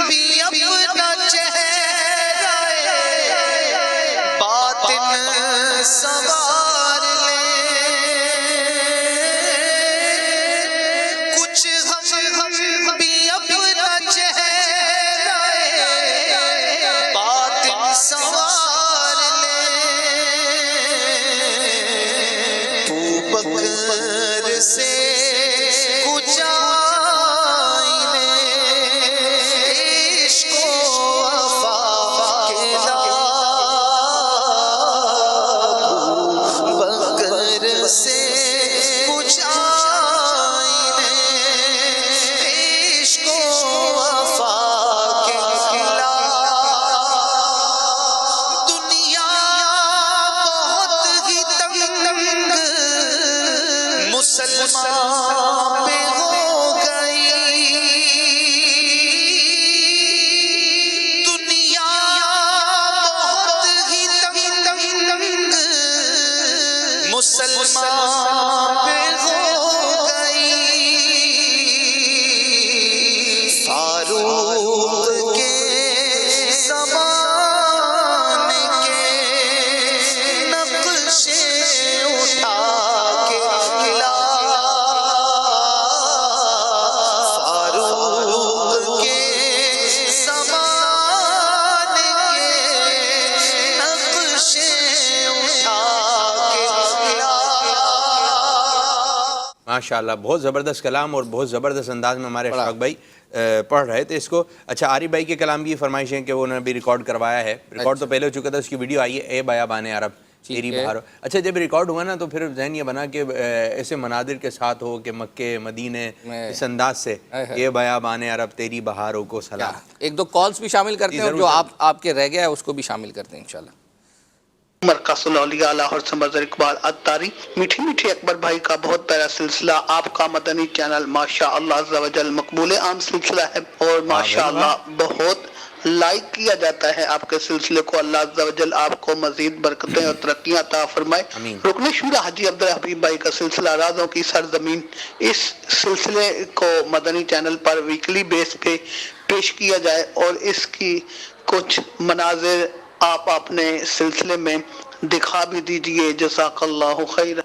بھی اپنا چہرہ باطن سوار لیں, کچھ ہم بھی اپنا چہرہ باطن سوار لیں, بکر سے کچھ آئینے عشق و وفا کے بکر سے کچھ آئینے عشق و وفا کے کھلا, دنیا بہت ہی تنگ مسلمان پہ ہو گئی, دنیا بہت ہی تنگ مسلمان پہ ہو گئی, فاروق کے زمانے کے نقشے اٹھا کے لا, فاروق کے زمانے کے نقشے اٹھا کے لا. ماشاءاللہ بہت زبردست کلام اور بہت زبردست انداز میں ہمارے اشفاق بھائی پڑھ رہے تھے اس کو. اچھا عارف بھائی کے کلام کی فرمائش ہے کہ وہ انہوں نے بھی ریکارڈ کروایا ہے, ریکارڈ تو پہلے ہو چکا تھا, اس کی ویڈیو آئی ہے, اے بیابان عرب تیری بہار. اچھا جب ریکارڈ ہوا نا تو پھر ذہن یہ بنا کہ ایسے مناظر کے ساتھ ہو کہ مکے مدینے اس انداز سے, اے بیابان عرب تیری بہاروں کو سلام. 1-2 کالز بھی شامل کرتے ہیں, جو آپ کے رہ گیا ہے اس کو بھی شامل کرتے ہیں انشاءاللہ. مرکز الاولیاء لاہور سے مظہر اقبال اتاری. میٹھی میٹھی اکبر بھائی کا بہت پیارا سلسلہ, آپ کا مدنی چینل ماشاءاللہ عز و جل مقبول عام سلسلہ ہے اور ماشاءاللہ بہت لائک کیا جاتا ہے آپ کے سلسلے کو. اللہ عز و جل آپ کو مزید برکتیں اور ترقیاں عطا فرمائے. رکن شورا حاجی عبدالحبیب بھائی کا سلسلہ رازوں کی سرزمین, اس سلسلے کو مدنی چینل پر ویکلی بیس پہ پیش کیا جائے اور اس کی کچھ مناظر آپ اپنے سلسلے میں دکھا بھی دیجئے. جزاک اللہ خیر.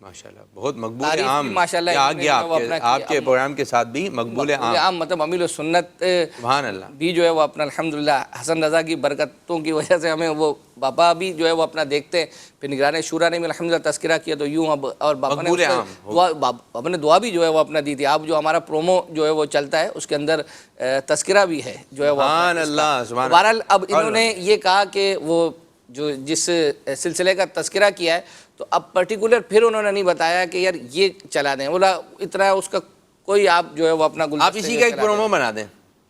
ماشاءاللہ بہت مقبول عام, آ گیا آپ کے پروگرام کے ساتھ بھی مقبول عام, مطلب امیل و سنت سبحان اللہ بھی جو ہے وہ اپنا الحمدللہ حسن رضا کی برکتوں کی وجہ سے ہمیں وہ بابا بھی جو ہے وہ اپنا دیکھتے ہیں. پھر نگران شورا نے بھی الحمدللہ تذکرہ کیا تو یوں اب, اور بابا نے دعا بھی جو ہے وہ اپنا دی تھی. اب جو ہمارا پرومو جو ہے وہ چلتا ہے اس کے اندر تذکرہ بھی ہے جو ہے وہ سبحان اللہ. بہرحال اب انہوں نے یہ کہا کہ وہ جو جس سلسلے کا تذکرہ کیا ہے تو اب پرٹیکولر پھر انہوں نے نہیں بتایا کہ یار یہ چلا دیں, بولا اتنا اس کا کوئی آپ جو ہے وہ اپنا آپ اسی کا ایک پرومو بنا دیں,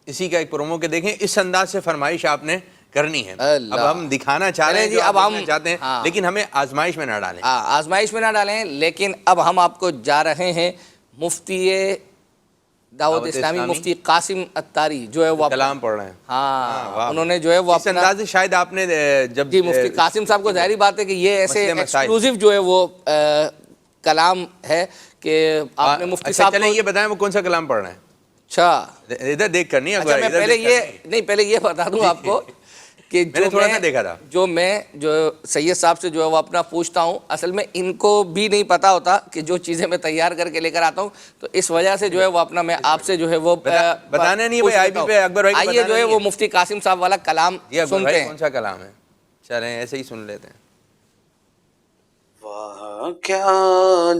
اسی کا ایک پرومو کے دیکھیں اس انداز سے فرمائش آپ نے کرنی ہے. اب ہم دکھانا چاہ رہے ہیں جو اب ہم چاہتے ہیں, لیکن ہمیں آزمائش میں نہ ڈالیں. آزمائش میں نہ ڈالیں, لیکن اب ہم آپ کو جا رہے ہیں مفتی دعوت اسلامی مفتی قاسم اتاری جو ہے وہ کلام پڑھ رہے ہیں. ہاں انہوں نے جو ہے وہ اس انداز سے شاید آپ نے جب جی مفتی قاسم صاحب کو ظاہری بات ہے کہ یہ ایسے ایکسکلوزیو جو ہے وہ کلام ہے کہ آپ نے مفتی اچھا صاحب چلیں یہ بتائیں وہ کون سا کلام پڑھ رہے ہیں؟ اچھا ادھر دیکھ کر نہیں، اچھا میں پہلے یہ بتا دوں آپ کو کہ جو سید صاحب سے جو ہے وہ اپنا پوچھتا ہوں، اصل میں ان کو بھی نہیں پتا ہوتا کہ جو چیزیں میں تیار کر کے لے کر آتا ہوں، تو اس وجہ سے جو ہے وہ اپنا میں آپ سے جو ہے وہ بتانا نہیں بھائی، آئی بی پہ اکبر بھائی کو آئیے جو ہے وہ مفتی قاسم صاحب والا کلام سنتے ہیں۔ کون سا کلام ہے؟ چلیں ایسے ہی سن لیتے ہیں۔ واہ کیا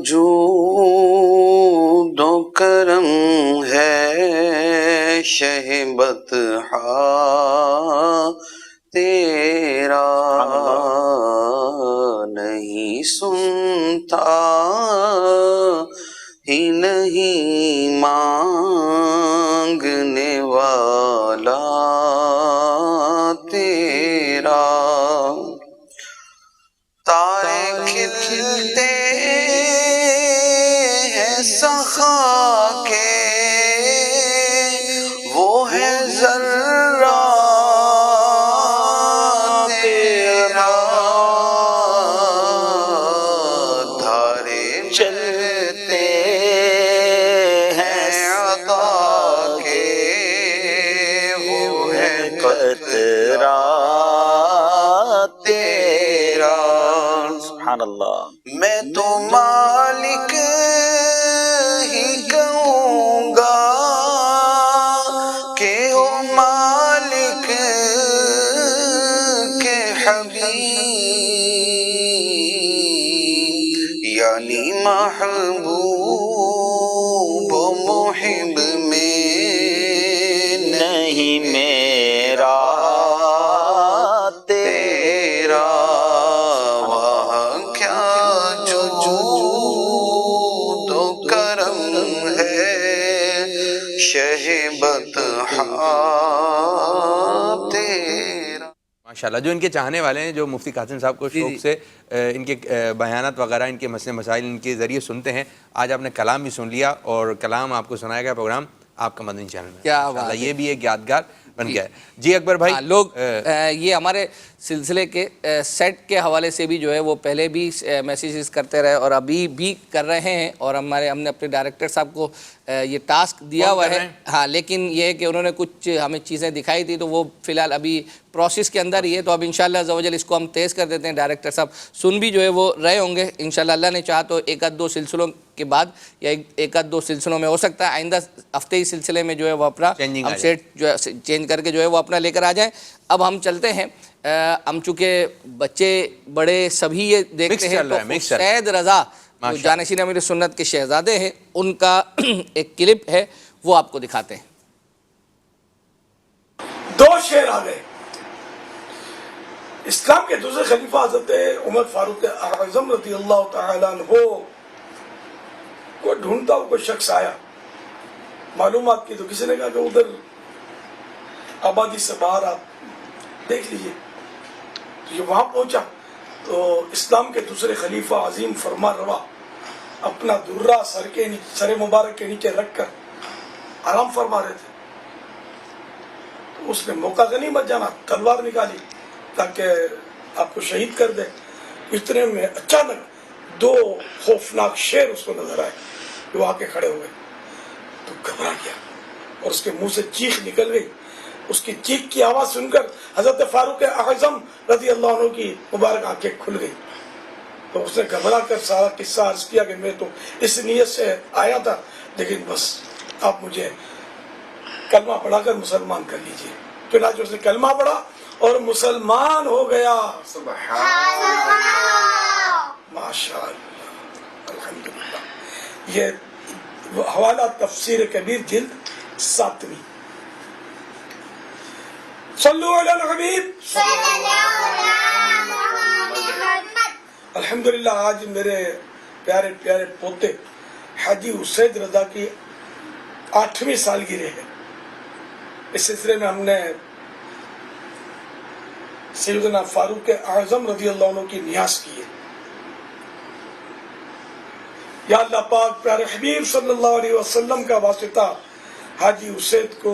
جود و کرم ہے شہ بطحا تیرا، نہیں سنتا ہی نہیں مانگنے والا تیرا، تارے کھلتے ہیں سخا کے وہ ہے ذرہ تیرا، دھارے چلتے ہیں عطا کے وہ ہے قطرہ تیرا، سبحان اللہ۔ میں تو مالک ہی کہوں گا کہ او مالک کے حبیب، یعنی محبوب و محب میں نہیں میرا تیرا، وہاں کیا جود و کرم ہے شہ بطحا تیرا۔ ماشاءاللہ، جو ان کے چاہنے والے ہیں، جو مفتی قاسم صاحب کو شوق سے ان کے بیانات وغیرہ، ان کے مسئلے مسائل ان کے ذریعے سنتے ہیں، آج آپ نے کلام بھی سن لیا اور کلام آپ کو سنایا گیا پروگرام آپ کا مدنی چینل میں، کیا بات ہے، یہ بھی ایک یادگار بن گیا ہے۔ جی اکبر بھائی، لوگ یہ ہمارے سلسلے کے سیٹ کے حوالے سے بھی جو ہے وہ پہلے بھی میسیجز کرتے رہے اور ابھی بھی کر رہے ہیں، اور ہم نے اپنے ڈائریکٹر صاحب کو یہ ٹاسک دیا ہوا ہے، ہاں، لیکن یہ ہے کہ انہوں نے کچھ ہمیں چیزیں دکھائی تھی تو وہ فی الحال ابھی پروسیس کے اندر ہی ہے، تو اب انشاءاللہ عز و جل اس کو ہم تیز کر دیتے ہیں۔ ڈائریکٹر صاحب سن بھی جو ہے وہ رہے ہوں گے انشاءاللہ، اللہ نے چاہا تو ایک آدھ دو سلسلوں کے بعد یا ایک آدھ دو سلسلوں میں ہو سکتا ہے آئندہ ہفتے ہی سلسلے میں جو ہے وہ اپنا ہم سیٹ جو ہے چینج کر کے جو ہے وہ اپنا لے کر آ جائیں۔ اب ہم چلتے ہیں، ہم چونکہ بچے بڑے سبھی یہ دیکھتے ہیں، تو سید رضا جو جانشین امیر سنت کے شہزادے ہیں، ان کا ایک کلپ ہے وہ آپ کو دکھاتے ہیں۔ دو شعر آ گئے، اسلام کے دوسرے خلیفہ حضرت عمر فاروق اعظم رضی اللہ تعالیٰ عنہ کو ڈھونڈتا ہوا کوئی شخص آیا، معلومات کی، تو کسی نے کہا کہ ادھر آبادی سے باہر آپ دیکھ لیجئے، تو یہ وہاں پہنچا تو اسلام کے دوسرے خلیفہ عظیم فرما روا اپنا درہ سر مبارک کے نیچے رکھ کر آرام فرما رہے تھے، تو اس نے موقع غنیمت جانا، تلوار نکالی تاکہ آپ کو شہید کر دے۔ اتنے میں اچانک دو خوفناک شیر اس کو نظر آئے، وہ آ کے کھڑے ہوئے تو گھبرا گیا اور اس کے منہ سے چیخ نکل گئی۔ اس کی چیخ کی آواز سن کر حضرت فاروق اعظم رضی اللہ عنہ کی مبارک آنکھیں کھل گئی، تو اس نے گھبرا کر سارا قصہ عرض کیا کہ میں تو اس نیت سے آیا تھا، لیکن بس آپ مجھے کلمہ پڑھا کر مسلمان کر لیجئے۔ چنانچہ اس نے کلمہ پڑھا اور مسلمان ہو گیا۔ سبحان اللہ، ماشاء اللہ، الحمدللہ۔ یہ حوالہ تفسیر کبیر جلد 7۔ صلو علی الحبیب صلی اللہ علیہ وسلم۔ الحمدللہ آج میرے پیارے پیارے پوتے حاجی اسید رضا کی 8ویں سالگرہ ہے۔ اس سلسلے میں ہم نے سیدنا فاروق اعظم رضی اللہ عنہ کی نیاز کی ہے۔ یا اللہ پاک پیارے حبیب صلی اللہ علیہ وسلم کا واسطہ حاجی اسید کو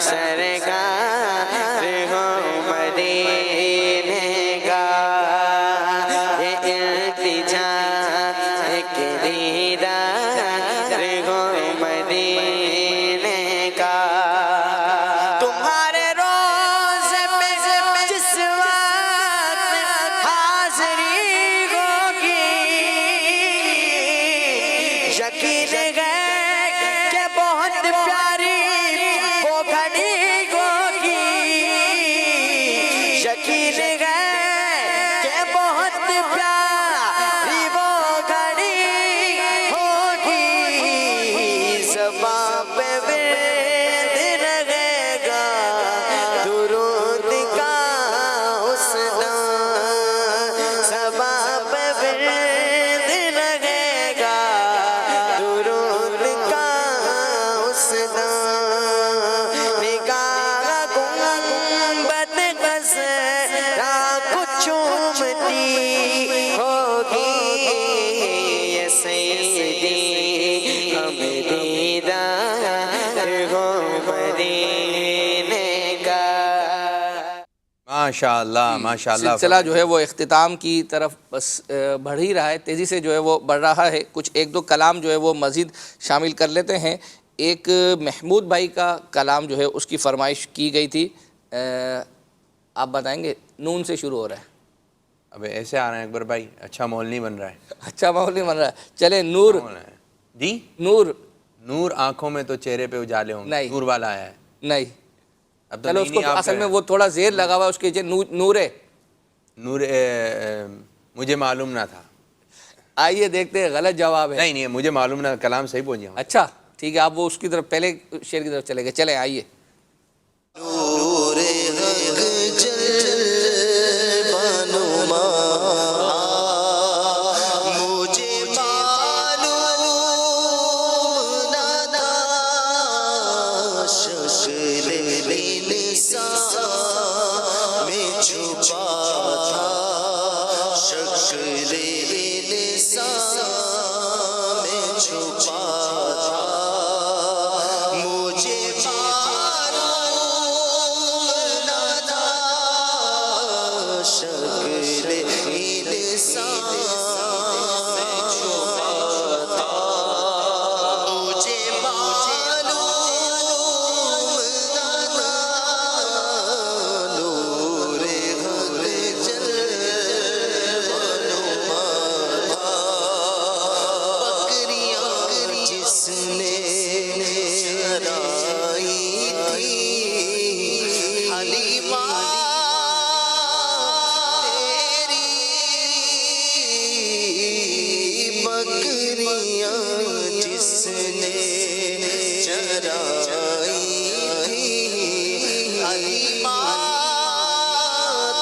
سرکار ہو مدینے کا، یہ التجا ہے کہ دیدار ہو مدینے کا۔ تمہارے روزے پہ جس وقت حاضری ہوگی، یقین ہے کہ بہت پیاری وہ گھڑی ہوگی، یقین ہے کہ بہت پیاری وہ گھڑی ہوگی، زباں پہ ورد رہے گا درود کا حسنا، زباں پہ ورد رہے گا درود کا حسنا، نگاہ گنبد خضرا کو چومتی ہوگی، یہ سیدی ہمیں دیدار ہو مدینے کا۔ ماشاء اللہ ماشاء اللہ۔ سلسلہ جو ہے وہ اختتام کی طرف بس بڑھ ہی رہا ہے، تیزی سے جو ہے وہ بڑھ رہا ہے۔ کچھ ایک دو کلام جو ہے وہ مزید شامل کر لیتے ہیں۔ ایک محمود بھائی کا کلام جو ہے اس کی فرمائش کی گئی تھی، آپ بتائیں گے؟ نون سے شروع ہو رہا ہے۔ اب ایسے آ رہے ہیں اکبر بھائی، اچھا ماحول نہیں بن رہا ہے۔ اچھا ماحول نہیں بن رہا ہے، چلے نور جی نور نور آنکھوں میں تو چہرے پہ اجالے ہوں گے، نہیں۔ نور والا آیا ہے۔ نہیں، اب تو چلو اس کو نہیں، آپ اصل میں وہ تھوڑا زیر لگا ہوا ہے اس کے جو نور ہے۔ نور مجھے معلوم نہ تھا۔ آئیے دیکھتے ہیں، غلط جواب ہے۔ نہیں مجھے معلوم نہ، کلام صحیح پہنچ گیا۔ اچھا ٹھیک ہے، آپ وہ اس کی طرف پہلے شعر کی طرف چلے گئے، چلیں آئیے۔ نور حق جلوہ نما، مجھے معلوم نہ تھا، شکل انسان میں چھپا تھا، شکل انسان میں چھپا تھا، مجھے معلوم نہ تھا، شکل انسان میں چھپا تھا، مجھے معلوم نہ تھا، نور حق جلوہ نما تھا، بکریاں جس نے چرائی تھی، حلیمہ تیری بکریاں جس نے چرائی تھی، حلیمہ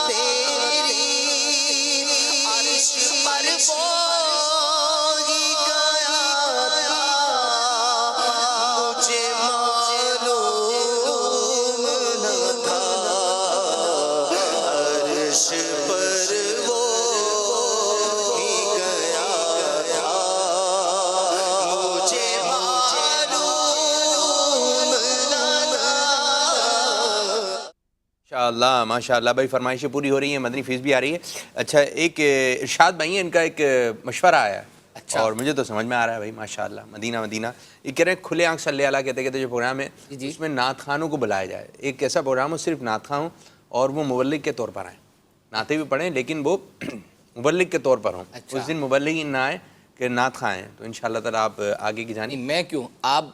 تیری عرش پر بوئی گیا تھا، مجھے معلوم نہ تھا، عرش پر وہ ہی گیا تھا، مجھے معلوم نہ تھا۔ ماشاءاللہ ماشاءاللہ بھائی، فرمائشیں پوری ہو رہی ہیں، مدنی فیس بھی آ رہی ہے۔ اچھا ایک ارشاد بھائی ہیں، ان کا ایک مشورہ آیا ہے اور مجھے تو سمجھ میں آ رہا ہے بھائی ماشاءاللہ، مدینہ مدینہ۔ یہ کہہ رہے ہیں کھلے آنکھ صلی اللہ کہتے کہتے جو پروگرام ہے اس میں نعت خانوں کو بلایا جائے، ایک ایسا پروگرام ہو صرف نعت خان ہوں اور وہ مبلغ کے طور پر آئیں، نعتیں بھی پڑھیں لیکن وہ مبلغ کے طور پر ہوں۔ اس دن مبلغین نہ آئیں کہ نعت خواہ ہیں، تو انشاءاللہ تعالیٰ آپ آگے کی جانب۔ میں کیوں، آپ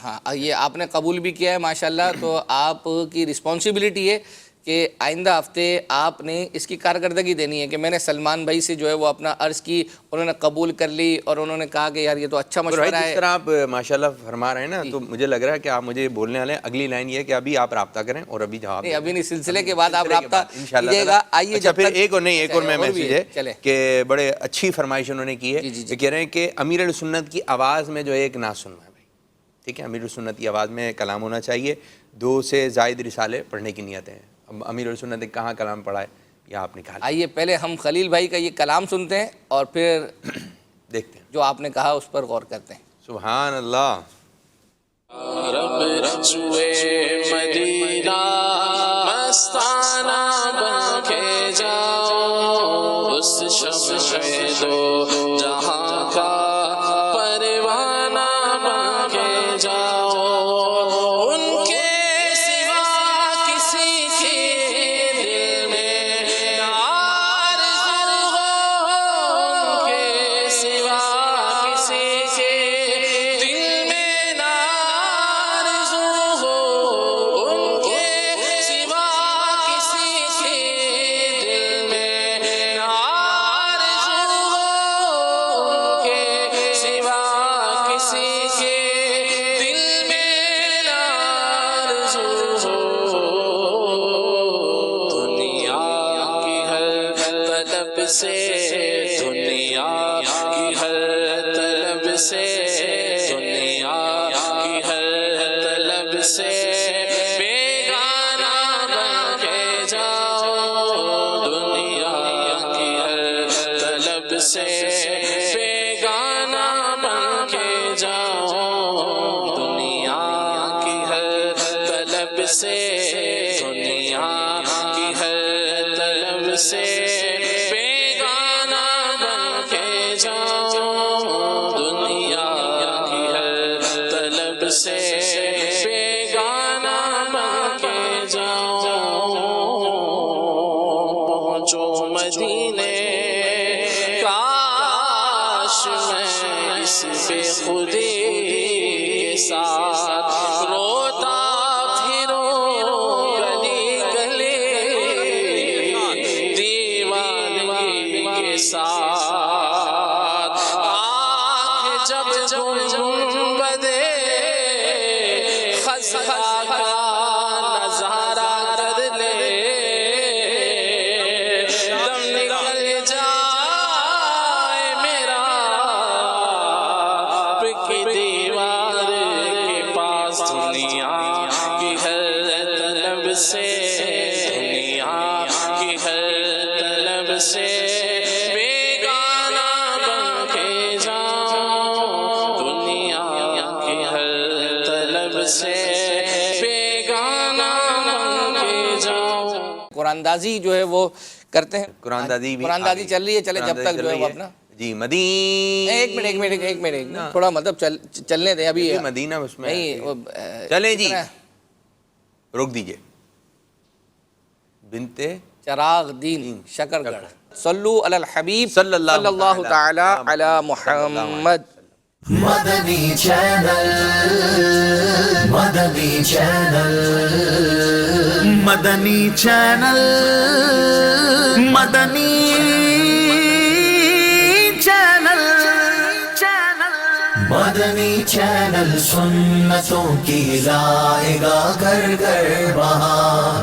ہاں یہ آپ نے قبول بھی کیا ہے ماشاءاللہ، تو آپ کی رسپانسبلٹی ہے کہ آئندہ ہفتے آپ نے اس کی کارکردگی دینی ہے کہ میں نے سلمان بھائی سے جو ہے وہ اپنا عرض کی، انہوں نے قبول کر لی اور انہوں نے کہا کہ یار یہ تو اچھا مشورہ ہے۔ جس طرح آپ ماشاءاللہ فرما رہے ہیں نا، تو مجھے لگ رہا ہے کہ آپ مجھے بولنے والے ہیں اگلی لائن یہ ہے کہ ابھی آپ رابطہ کریں اور ابھی جواب نہیں، ابھی نہیں، سلسلے کے بعد آپ رابطہ کیجیے گا۔ آئیے اچھا پھر ایک اور میں میسیج ہے کہ بڑے اچھی فرمائش انہوں نے کی ہے، یہ کہہ رہے ہیں کہ امیر السنت کی آواز میں جو ایک نعت سننا ہے بھائی، ٹھیک ہے، امیر السنت کی آواز میں کلام ہونا چاہیے، 2 سے زائد رسالے پڑھنے کی نیت ہے۔ اب امیر السنت نے کہاں کلام پڑھا ہے یا آپ نکال، آئیے پہلے ہم خلیل بھائی کا یہ کلام سنتے ہیں اور پھر دیکھتے ہیں جو آپ نے کہا اس پر غور کرتے ہیں۔ سبحان اللہ۔ دو جہاں کا پروانہ بن کے جاؤ، ان کے سوا کسی کے دل میں نہ آرزو ہو، ان کے سوا کسی کے دل میں نہ آرزو ہو، ان کے سوا کسی کے دل میں نہ آرزو ہو، ان کے سوا کسی کے دل میں نہ آرزو ہو۔ دنیا کی ہر طلب سے، دنیا کی ہر طلب سے، دنیا کی ہر طلب سے بیگانہ بن کے جاؤ، دنیا کی ہر طلب سے بیگانہ بن کے جاؤ، دنیا کی ہر طلب سے، دنیا کی ہر طلب سے بیگانہ بن کے جاؤ، دنیا کی ہر طلب سے بیگانہ بن کے جاؤ۔ پہنچو مدینے، کاش میں اس بے خودی کے ساتھ روتا پھروں گلی گلی، دیوانگی کے ساتھ آنکھ جب گنبدے خزا کا نظارہ کر لے، دم نکل جائے میرا آپ کی دیوار کے پاس، دنیا کی ہر طلب سے، دنیا کی ہر طلب سے بیگانہ بن کے جاؤ، دنیا کی ہر طلب سے بیگانہ بن کے جاؤ۔ قرآن اندازی جو ہے وہ کرتے ہیں، قرآن اندازی بھی قرآن اندازی چل رہی ہے، چلے جب تک جو ہے وہ اپنا جی مدینہ ایک منٹ تھوڑا مطلب چلنے دیں ابھی، مدینہ اس میں نہیں چلیں جی، روک دیجئے۔ بنتے چراغ دین شکر گڑھ، صلو علی الحبیب صلی اللہ تعالی علی محمد۔ مدنی چینل، مدنی چینل، مدنی چینل، مدنی چینل، مدنی چینل سنتوں کی لائے گا گھر گھر بہار۔